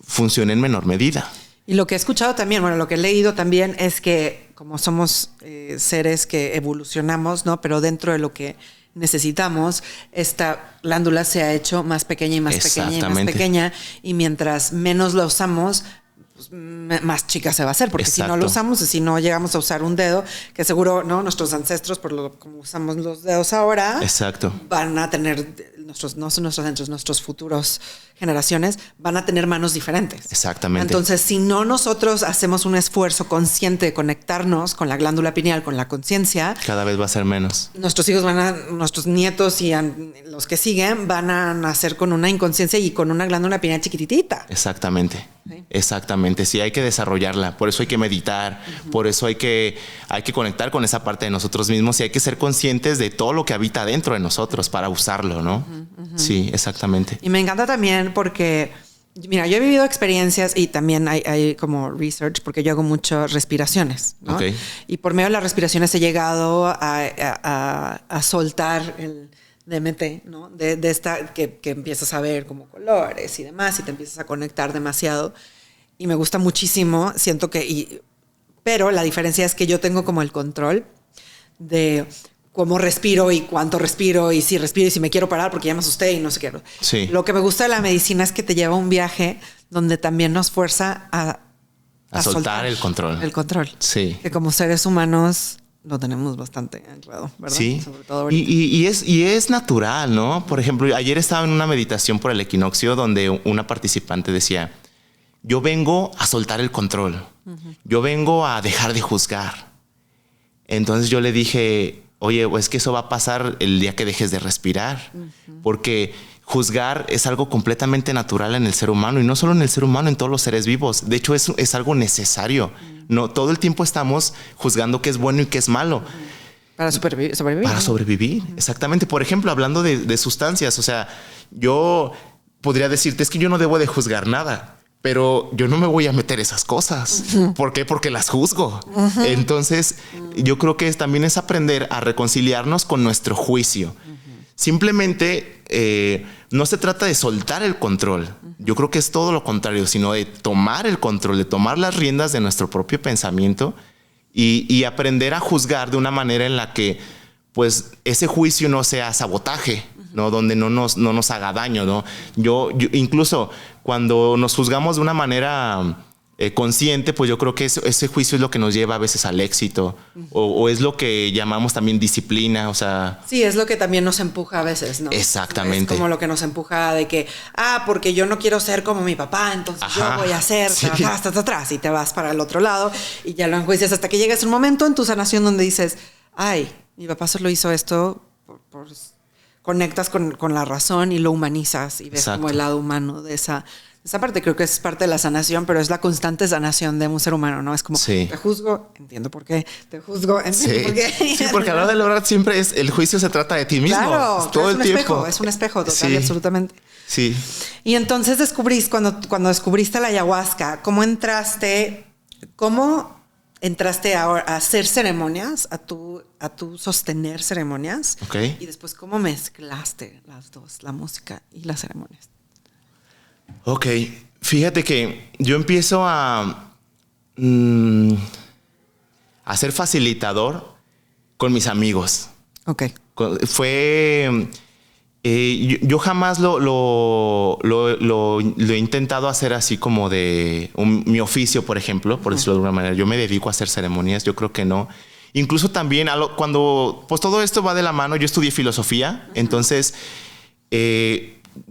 funcione en menor medida. Y lo que he escuchado también, bueno, lo que he leído también es que como somos seres que evolucionamos, ¿no? Pero dentro de lo que necesitamos, esta glándula se ha hecho más pequeña y más pequeña y más pequeña. Y mientras menos la usamos, pues, más chica se va a hacer. Porque si no lo usamos, si no llegamos a usar un dedo, que seguro, ¿no? Nuestros ancestros, como usamos los dedos ahora, van a tener, nuestros futuros generaciones van a tener manos diferentes. Exactamente. Entonces, si no nosotros hacemos un esfuerzo consciente de conectarnos con la glándula pineal, con la conciencia, cada vez va a ser menos. Nuestros hijos nuestros nietos y los que siguen van a nacer con una inconsciencia y con una glándula pineal chiquititita. Exactamente. ¿Sí? Exactamente. Sí, hay que desarrollarla. Por eso hay que meditar. Por eso hay que conectar con esa parte de nosotros mismos y hay que ser conscientes de todo lo que habita dentro de nosotros para usarlo, ¿no? Sí, exactamente. Y me encanta también porque, mira, yo he vivido experiencias y también hay como research porque yo hago muchas respiraciones, ¿no? Okay. Y por medio de las respiraciones he llegado a soltar el DMT, ¿no? De esta que empiezas a ver como colores y demás y te empiezas a conectar demasiado. Y me gusta muchísimo, siento pero la diferencia es que yo tengo como el control de cómo respiro y cuánto respiro y si respiro y si me quiero parar porque ya me asusté y no sé qué. Sí. Lo que me gusta de la medicina es que te lleva a un viaje donde también nos fuerza a soltar el control. El control. Sí. Que como seres humanos lo tenemos bastante anclado, ¿verdad? Sí. Sobre todo ahorita. Y es natural, ¿no? Por ejemplo, ayer estaba en una meditación por el equinoccio donde una participante decía, yo vengo a soltar el control. Yo vengo a dejar de juzgar. Entonces yo le dije, oye, es que eso va a pasar el día que dejes de respirar. Porque juzgar es algo completamente natural en el ser humano y no solo en el ser humano, en todos los seres vivos. De hecho, es algo necesario. No, todo el tiempo estamos juzgando qué es bueno y qué es malo. Para sobrevivir. Para sobrevivir, exactamente. Por ejemplo, hablando de sustancias, o sea, yo podría decirte, es que yo no debo de juzgar nada. Pero yo no me voy a meter esas cosas. ¿Por qué? Porque las juzgo. Entonces, yo creo que también es aprender a reconciliarnos con nuestro juicio. Simplemente no se trata de soltar el control. Yo creo que es todo lo contrario, sino de tomar el control, de tomar las riendas de nuestro propio pensamiento y aprender a juzgar de una manera en la que pues ese juicio no sea sabotaje, ¿no? Donde no nos haga daño, ¿no? Yo incluso cuando nos juzgamos de una manera consciente, pues yo creo que ese juicio es lo que nos lleva a veces al éxito o es lo que llamamos también disciplina, o sea... Sí, es lo que también nos empuja a veces, ¿no? Exactamente. Es como lo que nos empuja de que, porque yo no quiero ser como mi papá, entonces yo voy a hacer atrás y te vas para el otro lado y ya lo enjuicias hasta que llegas un momento en tu sanación donde dices, ay, mi papá solo hizo esto conectas con la razón y lo humanizas y ves como el lado humano de esa Esa parte creo que es parte de la sanación, pero es la constante sanación de un ser humano, ¿no? Es como, te juzgo, entiendo por qué, te juzgo, entiendo por qué. Sí, porque a la hora de lograr siempre el juicio se trata de ti mismo. Claro, todo es el un tiempo. espejo, es un espejo total y absolutamente. Sí. Y entonces cuando descubriste la ayahuasca, ¿cómo entraste a hacer ceremonias, a tu sostener ceremonias? Okay. Y después, ¿cómo mezclaste las dos, la música y las ceremonias? Ok, fíjate que yo empiezo a ser facilitador con mis amigos. Ok. Yo jamás lo he intentado hacer así como de mi oficio, por ejemplo, por decirlo de alguna manera. Yo me dedico a hacer ceremonias, yo creo que no. Incluso también cuando pues todo esto va de la mano, yo estudié filosofía, entonces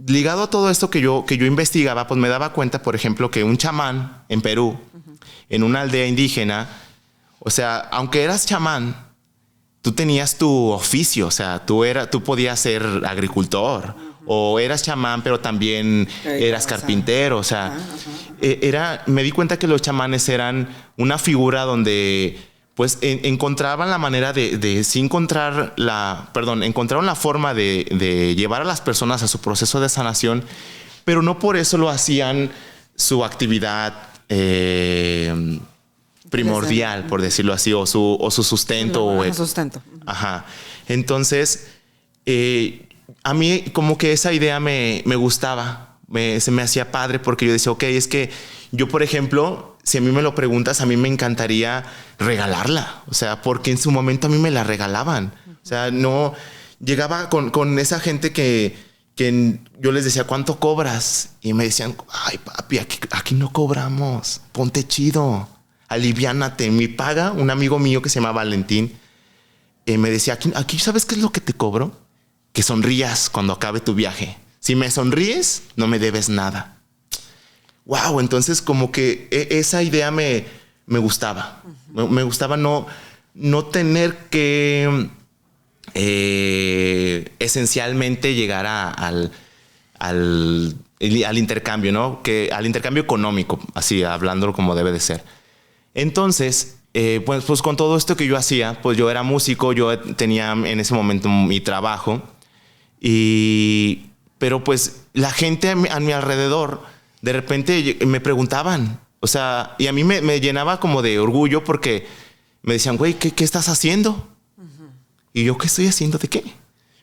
ligado a todo esto que yo investigaba, pues me daba cuenta, por ejemplo, que un chamán en Perú, en una aldea indígena, o sea, aunque eras chamán, tú tenías tu oficio, o sea, tú podías ser agricultor o eras chamán, pero también eras carpintero, o sea, me di cuenta que los chamanes eran una figura donde pues encontraban la manera encontraron la forma de llevar a las personas a su proceso de sanación, pero no por eso lo hacían su actividad primordial, por decirlo así, o su sustento. Sustento. Ajá. Entonces, a mí como que esa idea me gustaba, se me hacía padre porque yo decía, ok, es que yo, por ejemplo, si a mí me lo preguntas, a mí me encantaría regalarla. O sea, porque en su momento a mí me la regalaban. O sea, no llegaba con esa gente que yo les decía, ¿cuánto cobras? Y me decían, ay, papi, aquí no cobramos. Ponte chido. Aliviánate. Mi paga, un amigo mío que se llama Valentín, me decía, aquí ¿sabes qué es lo que te cobro? Que sonrías cuando acabe tu viaje. Si me sonríes, no me debes nada. Wow, entonces como que esa idea me gustaba. Me gustaba no tener que esencialmente llegar al intercambio, ¿no? Al intercambio económico, así hablándolo como debe de ser. Entonces, pues con todo esto que yo hacía, pues yo era músico, yo tenía en ese momento mi trabajo, pero pues la gente a mi alrededor de repente me preguntaban, o sea, y a mí me llenaba como de orgullo porque me decían, güey, ¿qué estás haciendo? Y yo, ¿qué estoy haciendo? ¿De qué?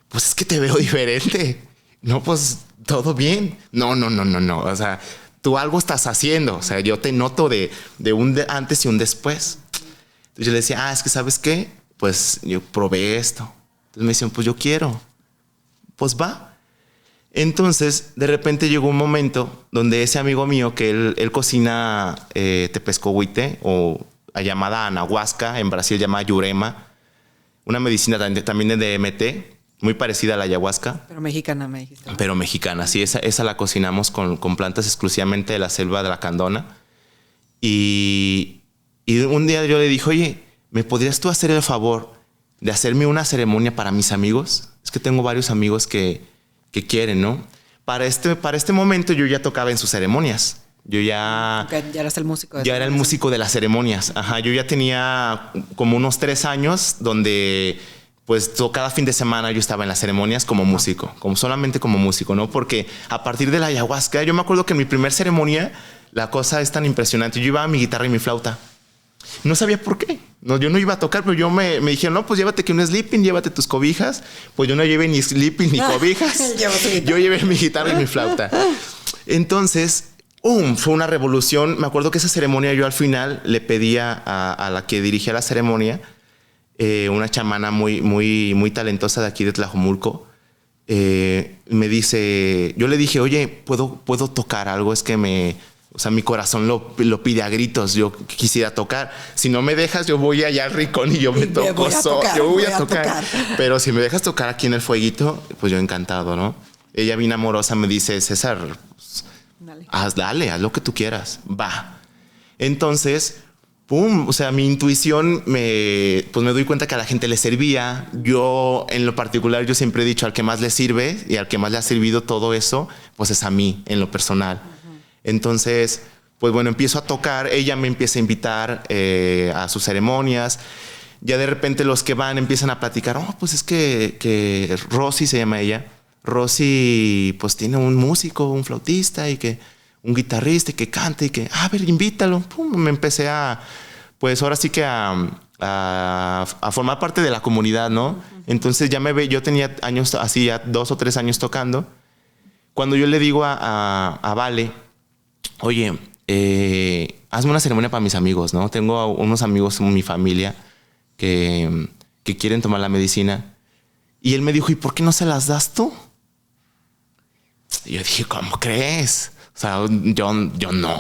Pues es que te veo diferente. No, pues todo bien. No. O sea, tú algo estás haciendo. O sea, yo te noto de un antes y un después. Entonces yo le decía, es que ¿sabes qué? Pues yo probé esto. Entonces me decían, pues yo quiero. Pues va. Entonces, de repente llegó un momento donde ese amigo mío, que él cocina tepescohuite o llamada anahuasca, en Brasil llamada yurema, una medicina también de DMT, muy parecida a la ayahuasca. Pero mexicana, me dijiste. Pero mexicana, sí, esa la cocinamos con plantas exclusivamente de la selva de la Candona. Y un día yo le dije, oye, ¿me podrías tú hacer el favor de hacerme una ceremonia para mis amigos? Es que tengo varios amigos que quieren, ¿no? Para este momento yo ya tocaba en sus ceremonias. Yo ya eras el músico. Ya era el músico de las ceremonias. Ajá, yo ya tenía como unos 3 años donde pues cada fin de semana yo estaba en las ceremonias como músico, solamente como músico, ¿no? Porque a partir de la ayahuasca, yo me acuerdo que en mi primer ceremonia la cosa es tan impresionante. Yo iba a mi guitarra y mi flauta. No sabía por qué. No, yo no iba a tocar, pero yo me dijeron, no, pues llévate que un sleeping, llévate tus cobijas. Pues yo no llevé ni sleeping ni cobijas. Yo llevé mi guitarra y mi flauta. Entonces, fue una revolución. Me acuerdo que esa ceremonia yo al final le pedía a la que dirigía la ceremonia, una chamana muy talentosa de aquí de Tlajomulco. Me dice, yo le dije, oye, ¿puedo tocar algo? Es que mi corazón lo pide a gritos. Yo quisiera tocar. Si no me dejas, yo voy allá al rincón y yo me toco. Yo voy a tocar. Pero si me dejas tocar aquí en el fueguito, pues yo encantado, ¿no? Ella bien amorosa me dice, César, dale, haz lo que tú quieras. Va. Entonces, pum, o sea, mi intuición me doy cuenta que a la gente le servía. Yo, en lo particular, yo siempre he dicho, al que más le sirve y al que más le ha servido todo eso, pues es a mí, en lo personal. Entonces, pues bueno, empiezo a tocar, ella me empieza a invitar a sus ceremonias. Ya de repente los que van empiezan a platicar, pues es que Rosy se llama ella. Rosy pues tiene un músico, un flautista y que un guitarrista y que canta y que, a ver, invítalo. Pum, me empecé pues ahora sí que a formar parte de la comunidad, ¿no? Entonces yo tenía años, así ya 2 o 3 años tocando. Cuando yo le digo a Vale, oye, hazme una ceremonia para mis amigos, ¿no? Tengo unos amigos en mi familia que quieren tomar la medicina. Y él me dijo, ¿y por qué no se las das tú? Y yo dije, ¿cómo crees? O sea, yo no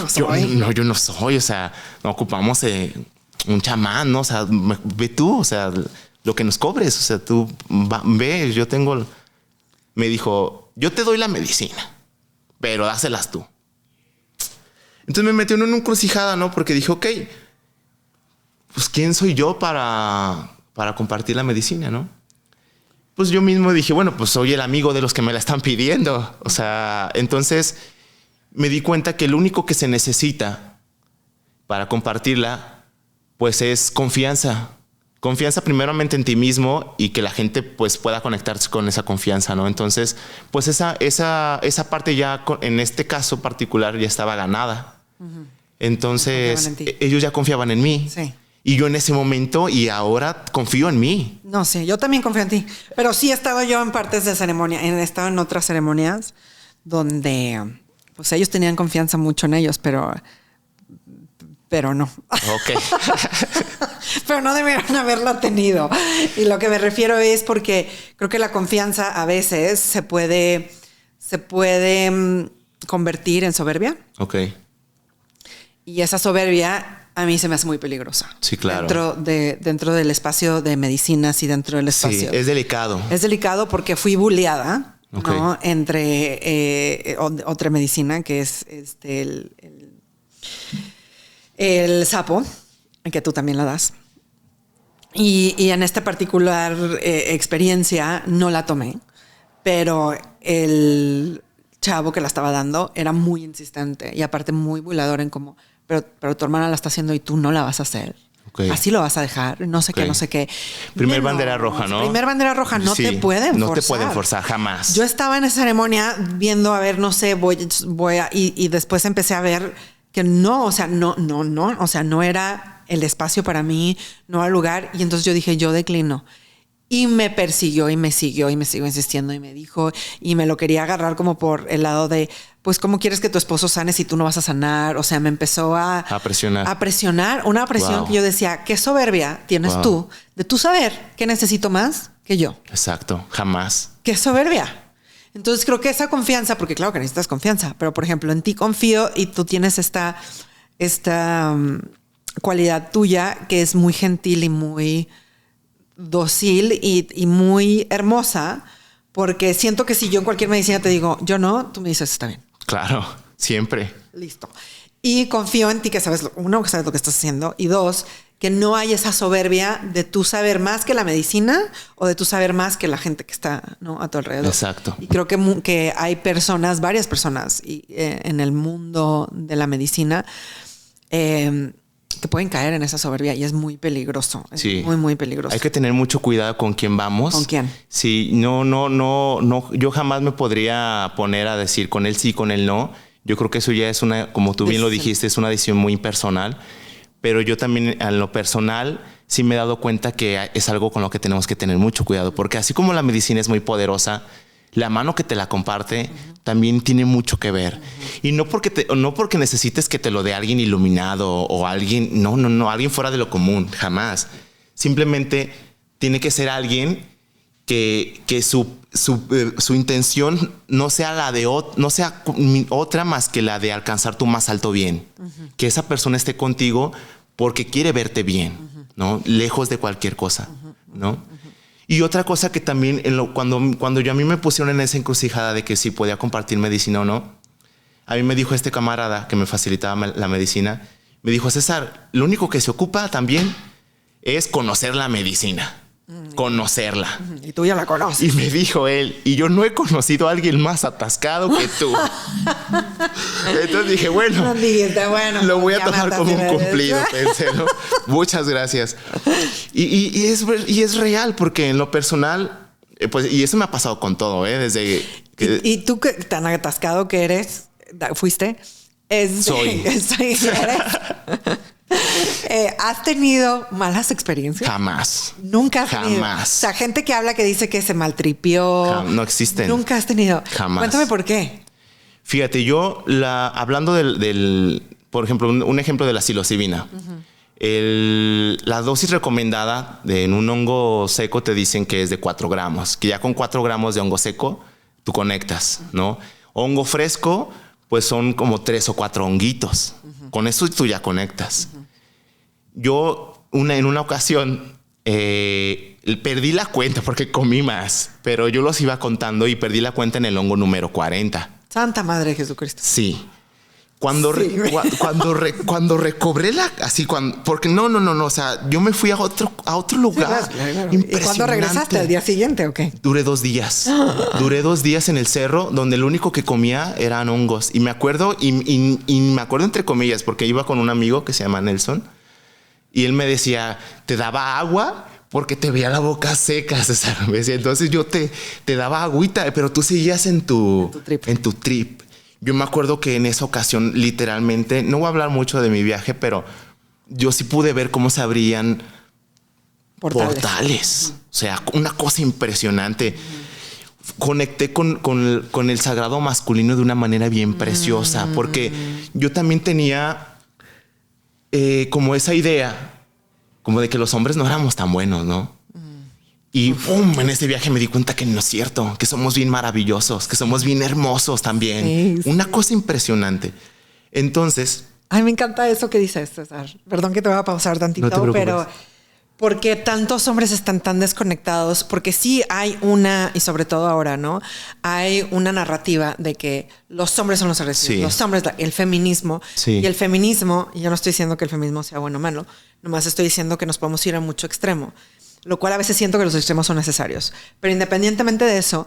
soy. Yo no soy, o sea, no ocupamos un chamán, ¿no? O sea, ve tú, o sea, lo que nos cobres, o sea, tú ve, yo tengo... Me dijo, yo te doy la medicina, pero dáselas tú. Entonces me metió en una encrucijada, ¿no? Porque dije, ok, pues ¿quién soy yo para compartir la medicina, no? Pues yo mismo dije, bueno, pues soy el amigo de los que me la están pidiendo. O sea, entonces me di cuenta que lo único que se necesita para compartirla, pues es confianza. Confianza primeramente en ti mismo y que la gente pues pueda conectarse con esa confianza, ¿no? Entonces, pues esa parte ya, en este caso particular, ya estaba ganada. Entonces, ellos ya confiaban en mí. Sí. Y yo en ese momento y ahora confío en mí. No sé, yo también confío en ti. Pero sí he estado yo en partes de ceremonia, he estado en otras ceremonias donde pues ellos tenían confianza mucho en ellos, pero no. Ok. Pero no debieron haberla tenido. Y lo que me refiero es porque creo que la confianza a veces se puede convertir en soberbia. Ok. Y esa soberbia a mí se me hace muy peligrosa. Sí, claro. Dentro del espacio de medicinas y dentro del espacio. Sí, es delicado. Es delicado porque fui bulleada, okay, ¿no? Entre otra medicina que es el sapo, que tú también la das. Y en esta particular experiencia no la tomé, pero el chavo que la estaba dando era muy insistente y aparte muy burlador en como, pero tu hermana la está haciendo y tú no la vas a hacer. Okay. Así lo vas a dejar, no sé qué, no sé qué. Primer bandera roja, ¿no? Primer bandera roja, no te pueden forzar. No te pueden forzar, jamás. Yo estaba en esa ceremonia viendo, a ver, no sé, voy a... Y después empecé a ver que no, o sea, no, o sea, no era el espacio para mí, no era el lugar. Y entonces yo dije, yo declino. Y me persiguió y me siguió y me siguió insistiendo y me dijo, y me lo quería agarrar como por el lado de, pues, ¿cómo quieres que tu esposo sane si tú no vas a sanar? O sea, me empezó a presionar. A presionar, una presión que yo decía, qué soberbia tienes tú de tú saber que necesito más que yo. Exacto, jamás. Qué soberbia. Entonces creo que esa confianza, porque claro que necesitas confianza, pero por ejemplo en ti confío y tú tienes esta cualidad tuya que es muy gentil y muy dócil y muy hermosa, porque siento que si yo en cualquier medicina te digo, yo no, tú me dices, está bien. Claro, siempre. Listo. Y confío en ti que sabes, uno, que sabes lo que estás haciendo y dos, que no hay esa soberbia de tú saber más que la medicina o de tú saber más que la gente que está, ¿no?, a tu alrededor. Exacto. Y creo que hay personas, varias personas en el mundo de la medicina que pueden caer en esa soberbia y es muy peligroso. Es muy, muy peligroso. Hay que tener mucho cuidado con quién vamos. ¿Con quién? Sí, no. Yo jamás me podría poner a decir con él sí, con él no. Yo creo que eso ya es una, como tú bien lo dijiste, es una decisión muy impersonal. Pero yo también, en lo personal, sí me he dado cuenta que es algo con lo que tenemos que tener mucho cuidado. Porque así como la medicina es muy poderosa, la mano que te la comparte también tiene mucho que ver. Y no porque necesites que te lo dé alguien iluminado o alguien, no, alguien fuera de lo común, jamás. Simplemente tiene que ser alguien que su intención no sea otra más que la de alcanzar tu más alto bien. Que esa persona esté contigo porque quiere verte bien, ¿no? Lejos de cualquier cosa, ¿no? Y otra cosa que también, cuando a mí me pusieron en esa encrucijada de que si podía compartir medicina o no, a mí me dijo este camarada que me facilitaba la medicina, me dijo, César, lo único que se ocupa también es conocer la medicina. conocerla. Y tú ya la conoces. Y me dijo él, y yo no he conocido a alguien más atascado que tú. Entonces dije, bueno, lo voy a tomar como un cumplido, pensé, ¿no? Muchas gracias. Y es real, porque en lo personal, pues, y eso me ha pasado con todo, desde que... ¿Y tú que tan atascado que eres, fuiste? Soy. ¿Has tenido malas experiencias? Jamás. Nunca has tenido. Jamás. O sea, gente que habla que dice que se maltripió. No existen. Nunca has tenido. Jamás. Cuéntame por qué. Fíjate, yo hablando por ejemplo, un ejemplo de la psilocibina. La dosis recomendada en un hongo seco te dicen que es de 4 gramos, que ya con 4 gramos de hongo seco tú conectas, ¿no? Hongo fresco, pues son como 3 o 4 honguitos. Con eso tú ya conectas. Yo en una ocasión perdí la cuenta porque comí más, pero yo los iba contando y perdí la cuenta en el hongo número 40. Santa Madre de Jesucristo. Sí. Cuando recobré porque no, o sea, yo me fui a otro lugar. Sí, claro. ¿Y cuándo regresaste? ¿Al día siguiente o qué? Duré 2 días. Duré 2 días en el cerro, donde lo único que comía eran hongos. Y me acuerdo, y me acuerdo entre comillas, porque iba con un amigo que se llama Nelson, y él me decía, ¿te daba agua? Porque te veía la boca seca, César. Entonces yo te daba agüita, pero tú seguías en tu trip. Yo me acuerdo que en esa ocasión, literalmente, no voy a hablar mucho de mi viaje, pero yo sí pude ver cómo se abrían portales. O sea, una cosa impresionante. Conecté con el sagrado masculino de una manera bien preciosa, porque yo también tenía como esa idea, como de que los hombres no éramos tan buenos, ¿no? Y en este viaje me di cuenta que no es cierto, que somos bien maravillosos, que somos bien hermosos también. Sí. Una cosa impresionante. Entonces... Ay, me encanta eso que dices, César. Perdón que te voy a pausar tantito, no pero ¿por qué tantos hombres están tan desconectados? Porque sí hay y sobre todo ahora, ¿no? Hay una narrativa de que los hombres son los agresivos, sí. Los hombres, el feminismo. Sí. Y el feminismo, y yo no estoy diciendo que el feminismo sea bueno o malo, nomás estoy diciendo que nos podemos ir a mucho extremo. Lo cual a veces siento que los extremos son necesarios. Pero independientemente de eso,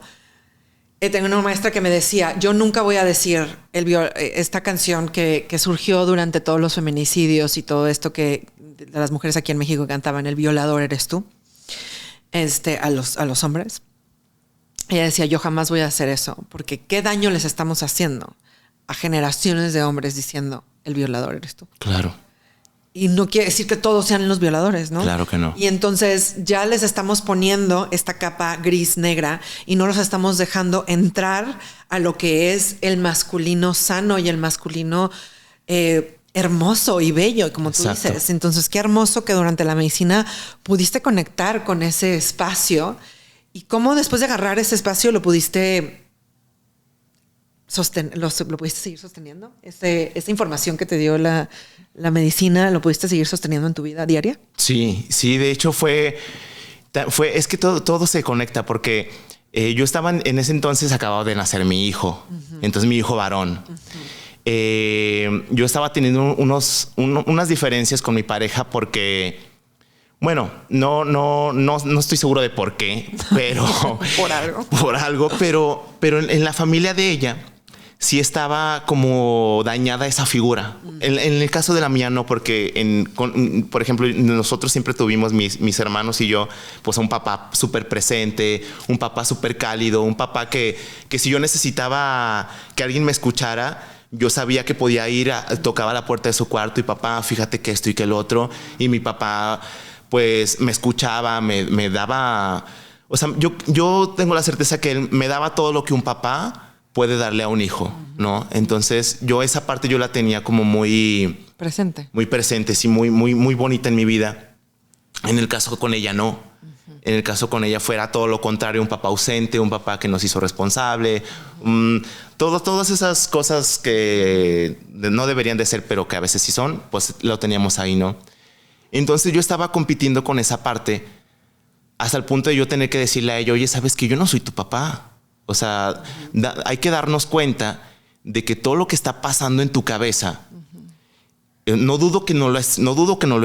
tengo una maestra que me decía, yo nunca voy a decir esta canción que surgió durante todos los feminicidios y todo esto que de las mujeres aquí en México cantaban, el violador eres tú, a los hombres. Ella decía, yo jamás voy a hacer eso, porque qué daño les estamos haciendo a generaciones de hombres diciendo, el violador eres tú. Claro. Y no quiere decir que todos sean los violadores, ¿no? Claro que no. Y entonces ya les estamos poniendo esta capa gris negra y no los estamos dejando entrar a lo que es el masculino sano y el masculino hermoso y bello, como tú Exacto. dices. Entonces, qué hermoso que durante la medicina pudiste conectar con ese espacio y cómo después de agarrar ese espacio lo pudiste... ¿Lo pudiste seguir sosteniendo? Esa información que te dio la medicina, ¿lo pudiste seguir sosteniendo en tu vida diaria? Sí, de hecho es que todo se conecta porque yo estaba en ese entonces, acababa de nacer mi hijo, entonces mi hijo varón. Yo estaba teniendo unas diferencias con mi pareja porque, bueno, no estoy seguro de por qué, pero por algo, pero en la familia de ella sí estaba como dañada esa figura. En el caso de la mía no, porque por ejemplo, nosotros siempre tuvimos, mis hermanos y yo, pues un papá súper presente, un papá súper cálido, un papá que si yo necesitaba que alguien me escuchara, yo sabía que podía ir, tocaba la puerta de su cuarto y papá, fíjate que esto y que el otro. Y mi papá pues me escuchaba, me daba... O sea, yo tengo la certeza que él me daba todo lo que un papá puede darle a un hijo, ¿no? Entonces yo esa parte yo la tenía como muy presente, sí, muy bonita en mi vida. En el caso con ella no. En el caso con ella fuera todo lo contrario, un papá ausente, un papá que nos hizo responsable, todas esas cosas que no deberían de ser, pero que a veces sí son, pues lo teníamos ahí, ¿no? Entonces yo estaba compitiendo con esa parte hasta el punto de yo tener que decirle a ella, oye, ¿sabes que yo no soy tu papá? O sea, hay que darnos cuenta de que todo lo que está pasando en tu cabeza no dudo que no lo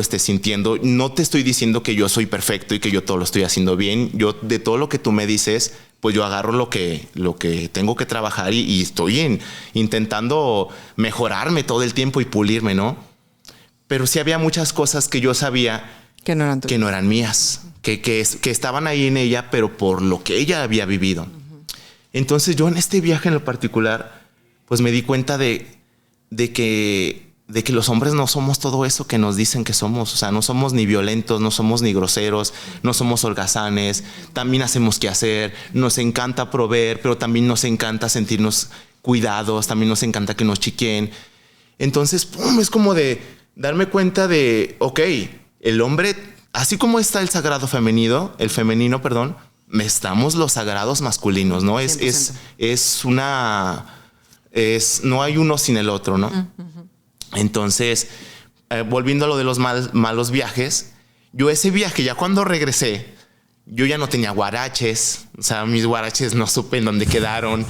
estés sintiendo. No te estoy diciendo que yo soy perfecto y que yo todo lo estoy haciendo bien. Yo, de todo lo que tú me dices, pues yo agarro lo que tengo que trabajar y estoy intentando mejorarme todo el tiempo y pulirme, ¿no? Pero sí había muchas cosas que yo sabía que no eran mías, que estaban ahí en ella, pero por lo que ella había vivido. Entonces yo en este viaje en lo particular, pues me di cuenta de que los hombres no somos todo eso que nos dicen que somos. O sea, no somos ni violentos, no somos ni groseros, no somos holgazanes. También hacemos qué hacer. Nos encanta proveer, pero también nos encanta sentirnos cuidados. También nos encanta que nos chiquen. Entonces, ¡pum!, es como de darme cuenta de, ok, el hombre, así como está el sagrado femenino, estamos los sagrados masculinos, ¿no? No hay uno sin el otro, ¿no? Uh-huh. Entonces, volviendo a lo de los malos viajes, yo ese viaje, ya cuando regresé, yo ya no tenía guaraches. O sea, mis guaraches no supe en dónde quedaron.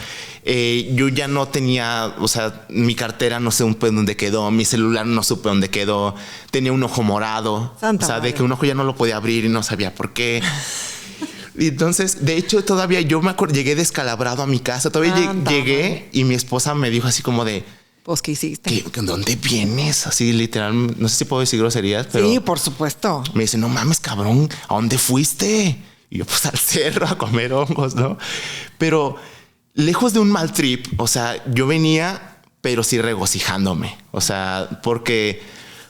Yo ya no tenía, o sea, mi cartera no sé dónde quedó, mi celular no supe dónde quedó. Tenía un ojo morado. Santa, o sea, de que un ojo ya no lo podía abrir y no sabía por qué. Y entonces, de hecho, todavía yo me acuerdo, llegué descalabrado a mi casa. Todavía llegué y mi esposa me dijo así como de... Pues, ¿qué hiciste? ¿Dónde vienes? Así, literal, no sé si puedo decir groserías, pero... Sí, por supuesto. Me dice, no mames, cabrón, ¿a dónde fuiste? Y yo, pues al cerro a comer hongos, ¿no? Pero lejos de un mal trip, o sea, yo venía, pero sí regocijándome. O sea, porque...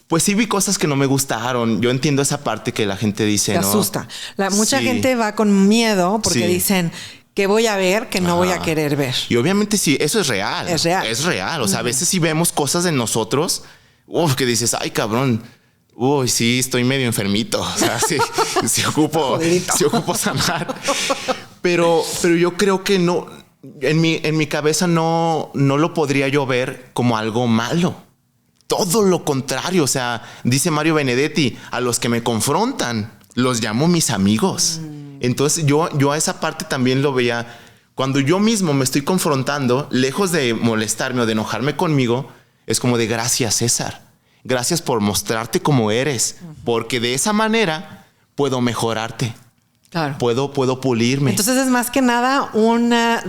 Pues sí vi cosas que no me gustaron. Yo entiendo esa parte que la gente dice, te asusta. Mucha gente va con miedo porque dicen que voy a ver que no voy a querer ver. Y obviamente sí, eso es real. Es real. Es real. O sea, a veces sí vemos cosas de nosotros, que dices, ay, cabrón. Uy, sí, estoy medio enfermito. O sea, sí ocupo sanar. Pero yo creo que no, en mi cabeza no lo podría yo ver como algo malo. Todo lo contrario. O sea, dice Mario Benedetti, a los que me confrontan los llamo mis amigos. Entonces yo a esa parte también lo veía. Cuando yo mismo me estoy confrontando, lejos de molestarme o de enojarme conmigo, es como de gracias, César. Gracias por mostrarte como eres, porque de esa manera puedo mejorarte. Claro. Puedo pulirme. Entonces es más que nada una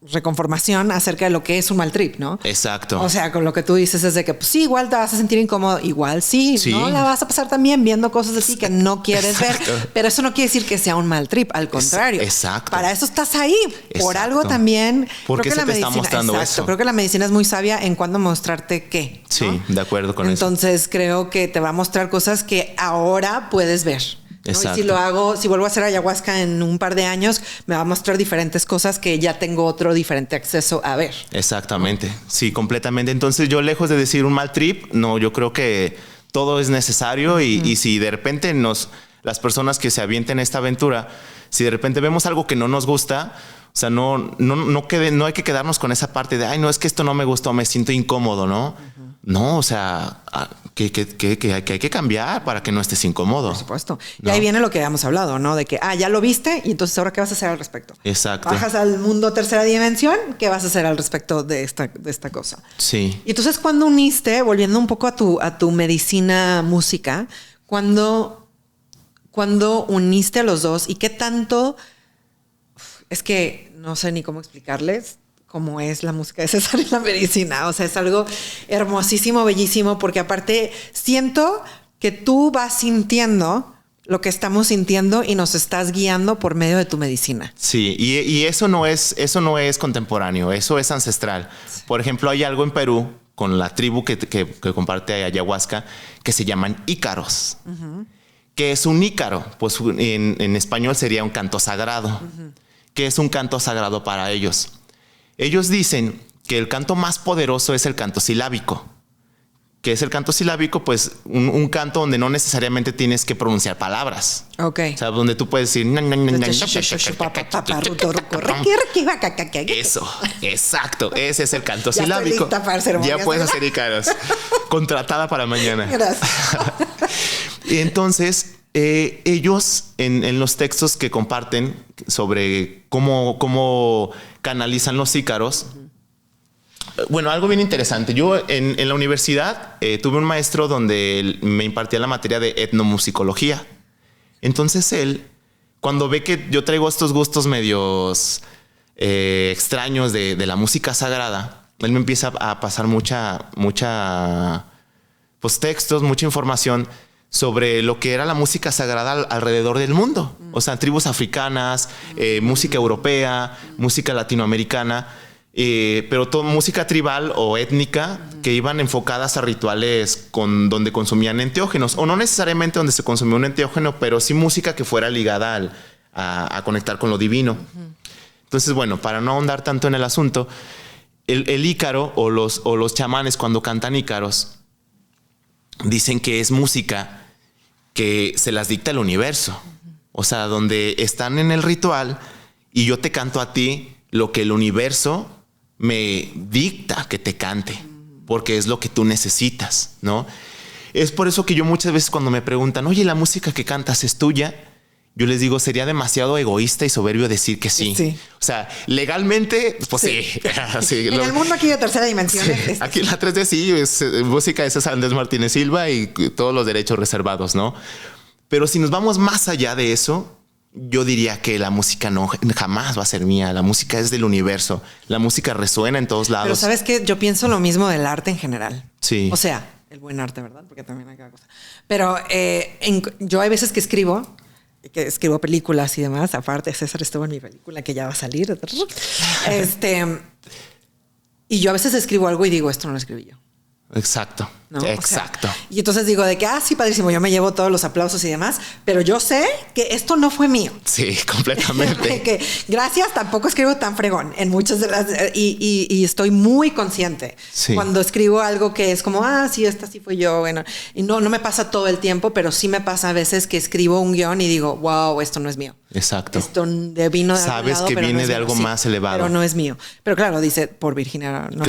reconformación acerca de lo que es un mal trip, ¿no? Exacto. O sea, con lo que tú dices es de que pues, sí, igual te vas a sentir incómodo, igual sí, no la vas a pasar también viendo cosas de ti que no quieres ver, pero eso no quiere decir que sea un mal trip, al contrario. Exacto. Para eso estás ahí, por algo también. Porque creo que la medicina está mostrando eso. Creo que la medicina es muy sabia en cuándo mostrarte qué, ¿no? Sí, de acuerdo con eso. Entonces creo que te va a mostrar cosas que ahora puedes ver. ¿no? Y si vuelvo a hacer ayahuasca en un par de años, me va a mostrar diferentes cosas que ya tengo otro diferente acceso a ver. Exactamente. Sí, completamente. Entonces yo, lejos de decir un mal trip, no, yo creo que todo es necesario y si de repente las personas que se avienten esta aventura, si de repente vemos algo que no nos gusta, o sea, no hay que quedarnos con esa parte de, ay, no, es que esto no me gustó, me siento incómodo, ¿no? No, o sea, que hay que cambiar para que no estés incómodo. Por supuesto. Y ¿no? ahí viene lo que habíamos hablado, ¿no? De que, ya lo viste y entonces ahora ¿qué vas a hacer al respecto? Exacto. Bajas al mundo tercera dimensión, ¿qué vas a hacer al respecto de esta cosa? Sí. Y entonces cuando uniste, volviendo un poco a tu medicina música, cuando uniste a los dos y qué tanto, es que no sé ni cómo explicarles cómo es la música de César y la medicina. O sea, es algo hermosísimo, bellísimo, porque aparte siento que tú vas sintiendo lo que estamos sintiendo y nos estás guiando por medio de tu medicina. Sí, y eso no es contemporáneo, eso es ancestral. Sí. Por ejemplo, hay algo en Perú con la tribu que comparte ayahuasca que se llaman ícaros. Uh-huh. ¿Qué es un ícaro? Pues en español sería un canto sagrado. Uh-huh. ¿Qué es un canto sagrado para ellos? Ellos dicen que el canto más poderoso es el canto silábico. ¿Qué es el canto silábico? Pues un canto donde no necesariamente tienes que pronunciar palabras. Ok. O sea, donde tú puedes decir... Eso, exacto. Ese es el canto silábico. Ya puedes hacer ícaros. Contratada para mañana. Gracias. Y entonces... ellos en los textos que comparten sobre cómo canalizan los ícaros, Bueno, algo bien interesante. Yo en la universidad tuve un maestro donde me impartía la materia de etnomusicología. Entonces él, cuando ve que yo traigo estos gustos medios extraños de la música sagrada, él me empieza a pasar mucha pues textos, mucha información sobre lo que era la música sagrada alrededor del mundo. O sea, tribus africanas, música europea, música latinoamericana, pero toda música tribal o étnica que iban enfocadas a rituales donde consumían enteógenos, o no necesariamente donde se consumía un enteógeno, pero sí música que fuera ligada a conectar con lo divino. Entonces, bueno, para no ahondar tanto en el asunto, el ícaro o los chamanes cuando cantan ícaros dicen que es música que se las dicta el universo. O sea, donde están en el ritual y yo te canto a ti lo que el universo me dicta que te cante, porque es lo que tú necesitas, ¿no? Es por eso que yo muchas veces cuando me preguntan, oye, ¿la música que cantas es tuya? Yo les digo, sería demasiado egoísta y soberbio decir que sí. Sí. O sea, legalmente, pues sí. Sí. En el mundo aquí de tercera dimensión. Sí. Aquí en la 3D sí, es música de César Andrés Martínez Silva y todos los derechos reservados, ¿no? Pero si nos vamos más allá de eso, yo diría que la música no jamás va a ser mía. La música es del universo. La música resuena en todos lados. Pero ¿sabes qué? Yo pienso lo mismo del arte en general. Sí. O sea, el buen arte, ¿verdad? Porque también hay cada cosa. Pero yo hay veces que escribo películas y demás. Aparte, César estuvo en mi película que ya va a salir. Y yo a veces escribo algo y digo, esto no lo escribí yo. Exacto. ¿No? Exacto. O sea, y entonces digo de que, sí, padrísimo, yo me llevo todos los aplausos y demás, pero yo sé que esto no fue mío. Sí, completamente. Que gracias, tampoco escribo tan fregón en muchas de las... Y estoy muy consciente cuando escribo algo que es como, sí, esta sí fue yo. Bueno, y no me pasa todo el tiempo, pero sí me pasa a veces que escribo un guión y digo, wow, esto no es mío. Exacto. Esto vino de sabes algún lado, que pero viene no es de mío. algo más elevado. Pero no es mío. Pero claro, dice por Virginia, no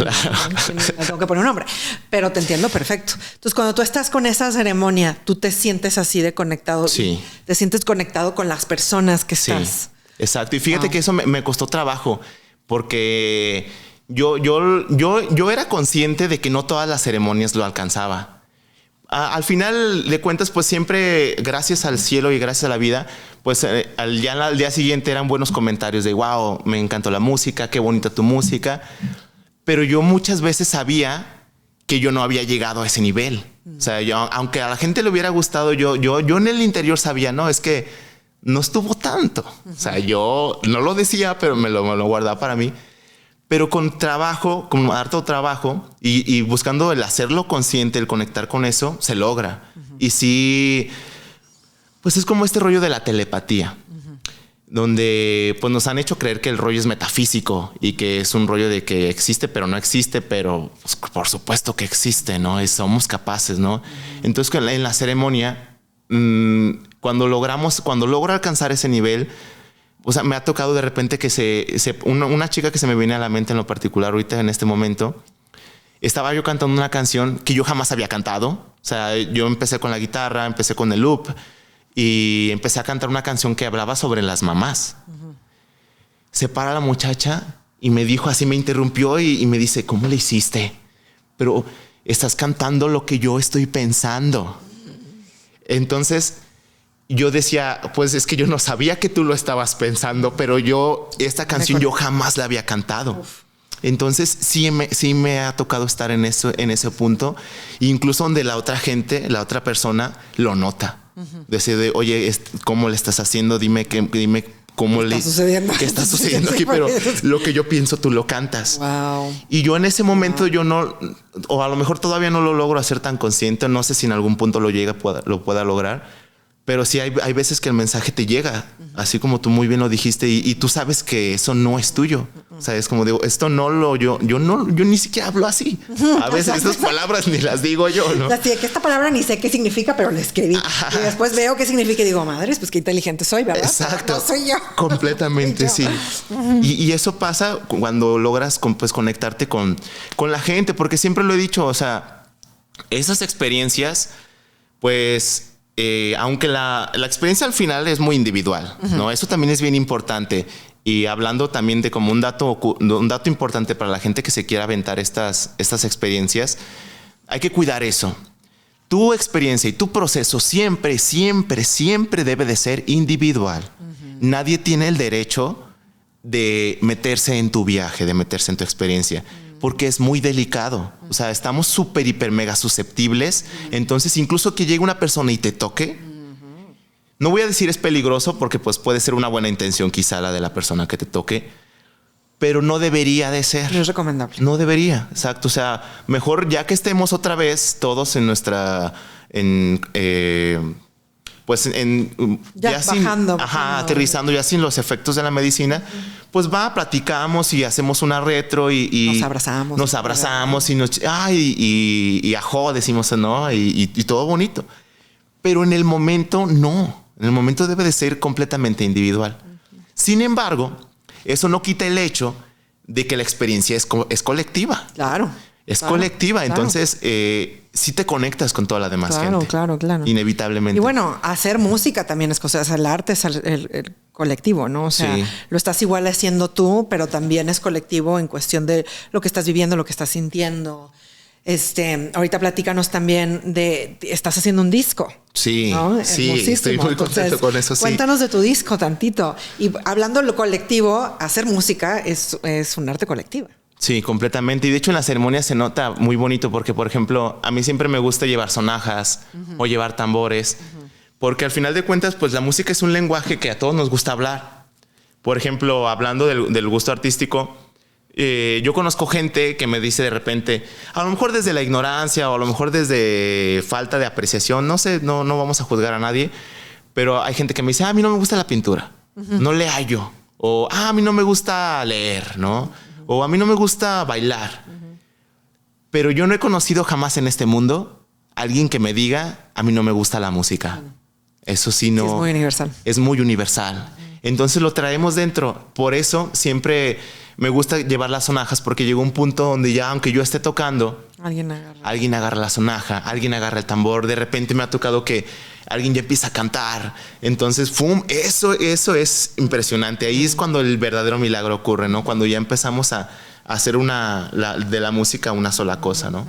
tengo que poner un nombre. Pero te entiendo perfecto. Entonces, cuando tú estás con esa ceremonia, tú te sientes así de conectado. Sí. Te sientes conectado con las personas que estás. Sí, exacto. Y fíjate que eso me costó trabajo porque yo era consciente de que no todas las ceremonias lo alcanzaba. Al final de cuentas, pues siempre, gracias al cielo y gracias a la vida, pues al día siguiente eran buenos comentarios de wow, me encantó la música, qué bonita tu música. Pero yo muchas veces sabía que yo no había llegado a ese nivel. O sea, aunque a la gente le hubiera gustado, yo en el interior sabía, no, es que no estuvo tanto. O sea, yo no lo decía, pero me lo guardaba para mí. Pero con trabajo, con harto trabajo y buscando el hacerlo consciente, el conectar con eso, se logra. Y sí, pues es como este rollo de la telepatía, donde pues nos han hecho creer que el rollo es metafísico y que es un rollo de que existe, pero no existe, pero pues, por supuesto que existe, ¿no? Y somos capaces, ¿no? Entonces en la ceremonia, cuando logro alcanzar ese nivel, o sea, me ha tocado de repente que una chica que se me viene a la mente en lo particular ahorita en este momento, estaba yo cantando una canción que yo jamás había cantado. O sea, yo empecé con la guitarra, empecé con el loop y empecé a cantar una canción que hablaba sobre las mamás. Se para la muchacha y me dijo así, me interrumpió y me dice, ¿cómo le hiciste? Pero estás cantando lo que yo estoy pensando. Entonces yo decía, pues es que yo no sabía que tú lo estabas pensando, pero esta canción yo jamás la había cantado. Entonces sí me ha tocado estar en ese punto, incluso donde la otra persona lo nota. Decide, oye, ¿cómo le estás haciendo? Dime cómo ¿Qué está sucediendo aquí, pero lo que yo pienso tú lo cantas. Wow. Y yo en ese momento yo no, o a lo mejor todavía no lo logro hacer tan consciente, no sé si en algún punto lo pueda lograr. Pero sí hay veces que el mensaje te llega, así como tú muy bien lo dijiste, y tú sabes que eso no es tuyo. O sea, es como digo, esto yo ni siquiera hablo así. A veces estas palabras ni las digo yo, ¿no? Así que esta palabra ni sé qué significa, pero la escribí. Ajá. Y después veo qué significa y digo, madres, pues qué inteligente soy, ¿verdad? Exacto. No soy yo. Completamente, soy yo. Sí. Y eso pasa cuando logras pues, conectarte con la gente, porque siempre lo he dicho, o sea, esas experiencias, pues... aunque la experiencia al final es muy individual, ¿no? Eso también es bien importante. Y hablando también de como un dato importante para la gente que se quiera aventar estas experiencias, hay que cuidar eso. Tu experiencia y tu proceso siempre, siempre, siempre debe de ser individual. Nadie tiene el derecho de meterse en tu viaje, de meterse en tu experiencia, porque es muy delicado. O sea, estamos súper, hiper, mega susceptibles. Entonces, incluso que llegue una persona y te toque, no voy a decir es peligroso porque pues puede ser una buena intención quizá la de la persona que te toque, pero no debería de ser. No es recomendable. No debería, exacto. O sea, mejor ya que estemos otra vez todos en nuestra... ya bajando, aterrizando ya sin los efectos de la medicina, pues platicamos y hacemos una retro y nos abrazamos y ajó, decimos, ¿no? Y todo bonito. Pero en el momento no. En el momento debe de ser completamente individual. Sin embargo, eso no quita el hecho de que la experiencia es colectiva. Claro. Es colectiva. Claro. Entonces, sí te conectas con toda la demás gente. Claro. Inevitablemente. Y bueno, hacer música también es cosa. O sea, el arte es el colectivo, ¿no? O sea, lo estás igual haciendo tú, pero también es colectivo en cuestión de lo que estás viviendo, lo que estás sintiendo. Ahorita platícanos también estás haciendo un disco. Sí, ¿no? Sí, estoy muy contento con eso. Cuéntanos de tu disco tantito. Y hablando de lo colectivo, hacer música es un arte colectivo. Sí, completamente. Y de hecho en la ceremonia se nota muy bonito porque, por ejemplo, a mí siempre me gusta llevar sonajas o llevar tambores, porque al final de cuentas, pues la música es un lenguaje que a todos nos gusta hablar. Por ejemplo, hablando del gusto artístico, yo conozco gente que me dice de repente, a lo mejor desde la ignorancia o a lo mejor desde falta de apreciación, no sé, no vamos a juzgar a nadie, pero hay gente que me dice, a mí no me gusta la pintura, no le hallo, o a mí no me gusta leer, ¿no? O a mí no me gusta bailar. Pero yo no he conocido jamás en este mundo a alguien que me diga, a mí no me gusta la música. Eso sí, no. Sí, es muy universal. Es muy universal. Entonces lo traemos dentro. Por eso siempre me gusta llevar las sonajas, porque llegó un punto donde ya, aunque yo esté tocando, alguien agarra la sonaja, alguien agarra el tambor. De repente me ha tocado que alguien ya empieza a cantar. Entonces, ¡fum! Eso es impresionante. Ahí es cuando el verdadero milagro ocurre, ¿no? Cuando ya empezamos a hacer de la música una sola cosa, ¿no?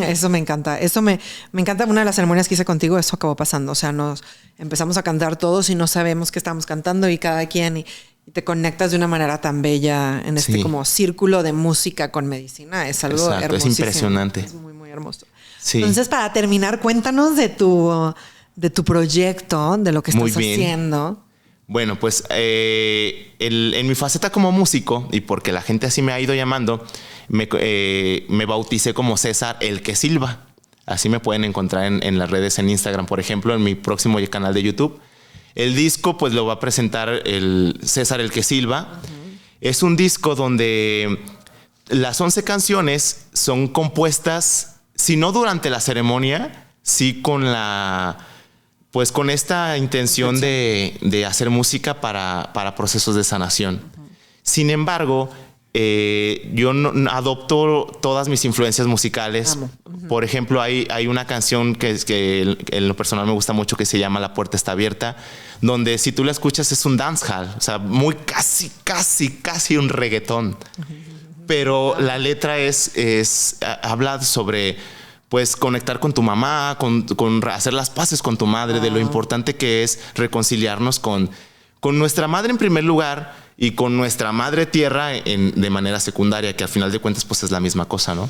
Eso me encanta. Eso me encanta. Una de las ceremonias que hice contigo, eso acabó pasando. O sea, nos empezamos a cantar todos y no sabemos qué estamos cantando y cada quien... Y te conectas de una manera tan bella en este como círculo de música con medicina. Es algo hermosísimo. Es impresionante. Es muy, muy hermoso. Sí. Entonces, para terminar, cuéntanos de tu proyecto, de lo que estás haciendo. Bueno, pues en mi faceta como músico, y porque la gente así me ha ido llamando, me bauticé como César el que silba. Así me pueden encontrar en las redes, en Instagram, por ejemplo, en mi próximo canal de YouTube. El disco pues lo va a presentar el César el que silba. Es un disco donde las 11 canciones son compuestas, si no durante la ceremonia, sí con esta intención de hacer música para procesos de sanación. Sin embargo, yo adopto todas mis influencias musicales. Por ejemplo, hay una canción que en lo personal me gusta mucho, que se llama La Puerta Está Abierta, donde si tú la escuchas es un dancehall, o sea, muy casi un reggaetón. Pero la letra habla sobre pues conectar con tu mamá, con hacer las paces con tu madre, de lo importante que es reconciliarnos con nuestra madre en primer lugar y con nuestra madre tierra de manera secundaria, que al final de cuentas pues es la misma cosa, ¿no?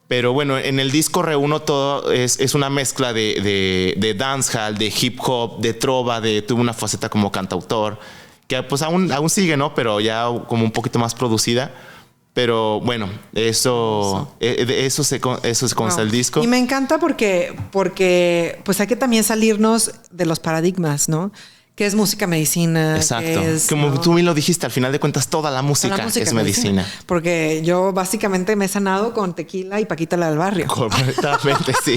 Pero bueno, en el disco reúno todo, es una mezcla de dancehall, de hip hop, de trova, tuve una faceta como cantautor, que pues aún sigue, ¿no? Pero ya como un poquito más producida. Pero bueno, eso se consta el disco. Y me encanta porque pues hay que también salirnos de los paradigmas, ¿no? ¿Qué es música medicina? Exacto. Como tú bien lo dijiste, al final de cuentas toda la música es medicina. Porque yo básicamente me he sanado con tequila y Paquita la del barrio. Completamente, sí.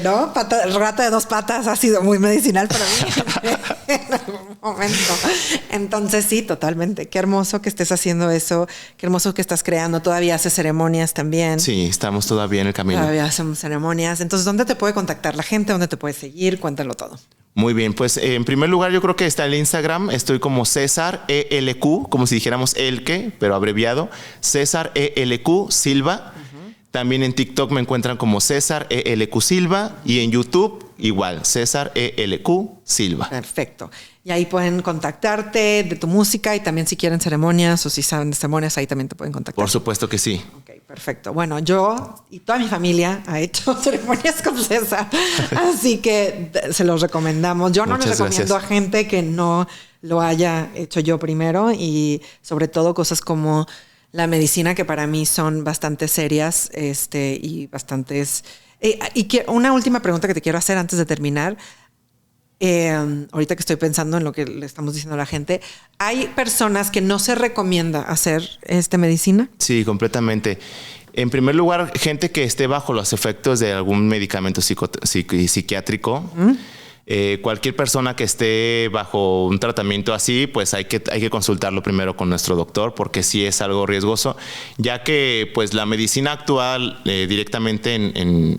¿No? Rata de 2 patas ha sido muy medicinal para mí en algún momento. Entonces sí, totalmente. Qué hermoso que estés haciendo eso. Qué hermoso que estás creando. Todavía haces ceremonias también. Sí, estamos todavía en el camino. Todavía hacemos ceremonias. Entonces, ¿dónde te puede contactar la gente? ¿Dónde te puede seguir? Cuéntalo todo. Muy bien, pues en primer lugar yo creo que está el Instagram, estoy como César ELQ, como si dijéramos Elque, pero abreviado, César ELQ Silva. También en TikTok me encuentran como César ELQ Silva y en YouTube igual, César ELQ Silva. Perfecto. Y ahí pueden contactarte de tu música y también si quieren ceremonias o si saben de ceremonias, ahí también te pueden contactar. Por supuesto que sí. Ok, perfecto. Bueno, yo y toda mi familia ha hecho ceremonias con César, así que se los recomendamos. Yo no les recomiendo a gente que no lo haya hecho yo primero y sobre todo cosas como la medicina, que para mí son bastante serias y bastantes... una última pregunta que te quiero hacer antes de terminar. Ahorita que estoy pensando en lo que le estamos diciendo a la gente, ¿hay personas que no se recomienda hacer medicina? Sí, completamente. En primer lugar, gente que esté bajo los efectos de algún medicamento psiquiátrico. Cualquier persona que esté bajo un tratamiento así, pues hay que consultarlo primero con nuestro doctor, porque sí es algo riesgoso, ya que pues la medicina actúa directamente en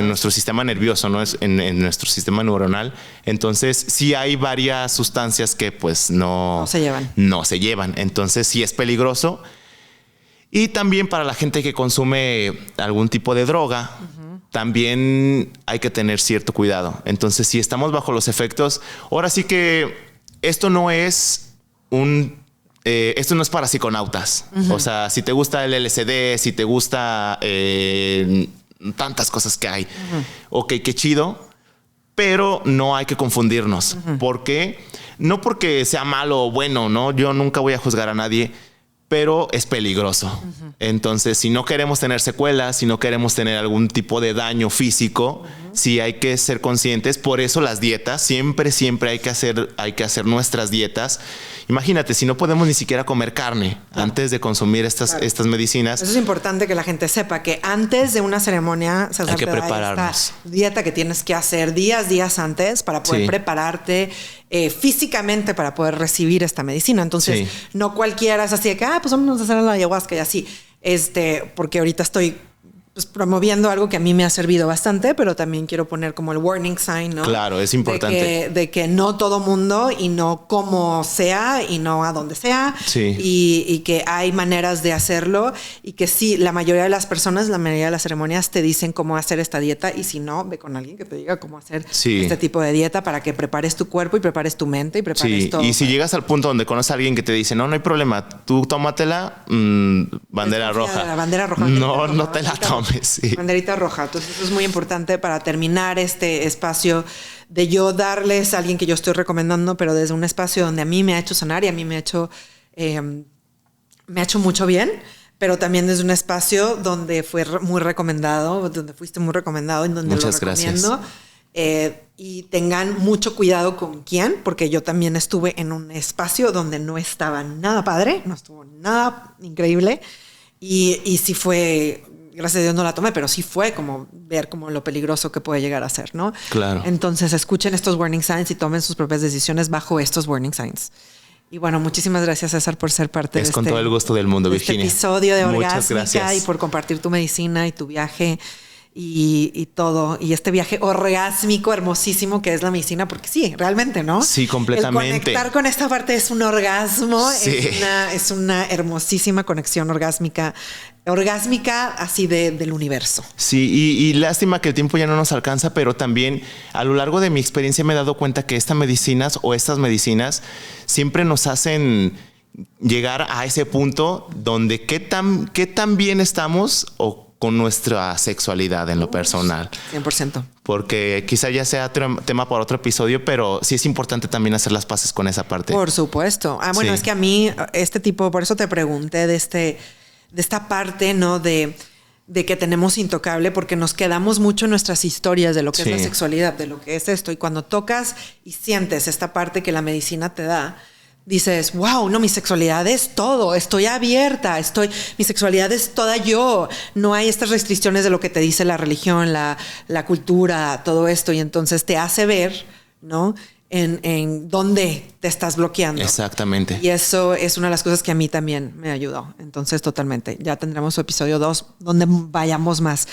nuestro sistema nervioso, ¿no? En nuestro sistema neuronal. Entonces sí hay varias sustancias que pues no se llevan. Entonces sí es peligroso. Y también para la gente que consume algún tipo de droga, también hay que tener cierto cuidado. Entonces, si estamos bajo los efectos, ahora sí que esto no es para psiconautas. O sea, si te gusta el LSD, si te gusta tantas cosas que hay, ok, qué chido, pero no hay que confundirnos. ¿Por qué? No porque sea malo o bueno, ¿no? Yo nunca voy a juzgar a nadie, pero es peligroso. Entonces, si no queremos tener secuelas, si no queremos tener algún tipo de daño físico, sí hay que ser conscientes. Por eso las dietas, siempre hay que hacer nuestras dietas. Imagínate, si no podemos ni siquiera comer carne antes de consumir estas medicinas. Eso es importante que la gente sepa, que antes de una ceremonia hay que prepararnos. Esta dieta que tienes que hacer días antes para poder prepararte físicamente para poder recibir esta medicina. Entonces, no cualquiera es así de que, pues vamos a hacer la ayahuasca y así. Porque ahorita estoy promoviendo algo que a mí me ha servido bastante, pero también quiero poner como el warning sign, ¿no? Claro, es importante. De que no todo mundo y no como sea y no a donde sea. Sí. Y que hay maneras de hacerlo y que sí, la mayoría de las personas, la mayoría de las ceremonias te dicen cómo hacer esta dieta y si no, ve con alguien que te diga cómo hacer este tipo de dieta para que prepares tu cuerpo y prepares tu mente y prepares todo. Y si llegas al punto donde conoces a alguien que te dice, no hay problema, tú tómatela, bandera roja. La bandera roja. No te la tomes. Sí. Banderita roja. Entonces eso es muy importante para terminar este espacio de yo darles a alguien que yo estoy recomendando, pero desde un espacio donde a mí me ha hecho sanar y a mí me ha hecho mucho bien, pero también desde un espacio donde fue muy recomendado, donde fuiste muy recomendado, en donde Muchas lo recomiendo. Y tengan mucho cuidado con quién, porque yo también estuve en un espacio donde no estaba nada padre, no estuvo nada increíble y sí fue... Gracias a Dios no la tomé, pero sí fue como ver como lo peligroso que puede llegar a ser, ¿no? Claro. Entonces escuchen estos warning signs y tomen sus propias decisiones bajo estos warning signs. Y bueno, muchísimas gracias, César, por ser parte de con todo el gusto del mundo, Virginia. Este episodio de Muchas Orgásmica gracias. y por compartir tu medicina y tu viaje y todo. Y este viaje orgásmico hermosísimo que es la medicina, porque sí, realmente, ¿no? Sí, completamente. El conectar con esta parte es un orgasmo, sí. es una hermosísima conexión orgásmica así del universo. Sí, y lástima que el tiempo ya no nos alcanza, pero también a lo largo de mi experiencia me he dado cuenta que estas medicinas siempre nos hacen llegar a ese punto donde qué tan bien estamos o con nuestra sexualidad en lo personal. 100%. Porque quizá ya sea tema para otro episodio, pero sí es importante también hacer las paces con esa parte. Por supuesto. Bueno, es que a mí por eso te pregunté de esta parte, ¿no? De que tenemos intocable, porque nos quedamos mucho en nuestras historias de lo que es la sexualidad, de lo que es esto. Y cuando tocas y sientes esta parte que la medicina te da, dices, wow, no, mi sexualidad es todo, estoy abierta, mi sexualidad es toda yo. No hay estas restricciones de lo que te dice la religión, la cultura, todo esto. Y entonces te hace ver, ¿no? En dónde te estás bloqueando. Exactamente. Y eso es una de las cosas que a mí también me ayudó. Entonces, totalmente. Ya tendremos episodio 2 donde vayamos más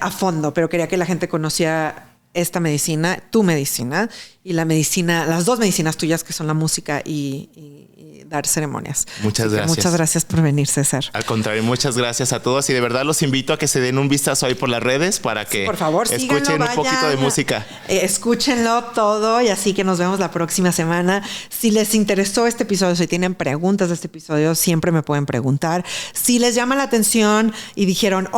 a fondo, pero quería que la gente conociera esta medicina, tu medicina, y la medicina, las dos medicinas tuyas, que son la música y dar ceremonias. Muchas gracias. Muchas gracias por venir, César. Al contrario, muchas gracias a todos y de verdad los invito a que se den un vistazo ahí por las redes para que por favor, escuchen síganlo, un poquito de música. Escúchenlo todo y así que nos vemos la próxima semana. Si les interesó este episodio, si tienen preguntas de este episodio, siempre me pueden preguntar. Si les llama la atención y dijeron,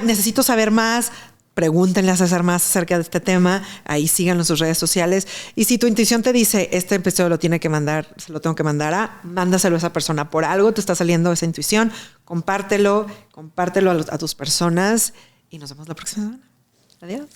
necesito saber más, pregúntenle a César más acerca de este tema. Ahí síganlo en sus redes sociales. Y si tu intuición te dice, este episodio lo tiene que mandar, se lo tengo que mandar mándaselo a esa persona. Por algo te está saliendo esa intuición. Compártelo a tus personas y nos vemos la próxima semana. Adiós.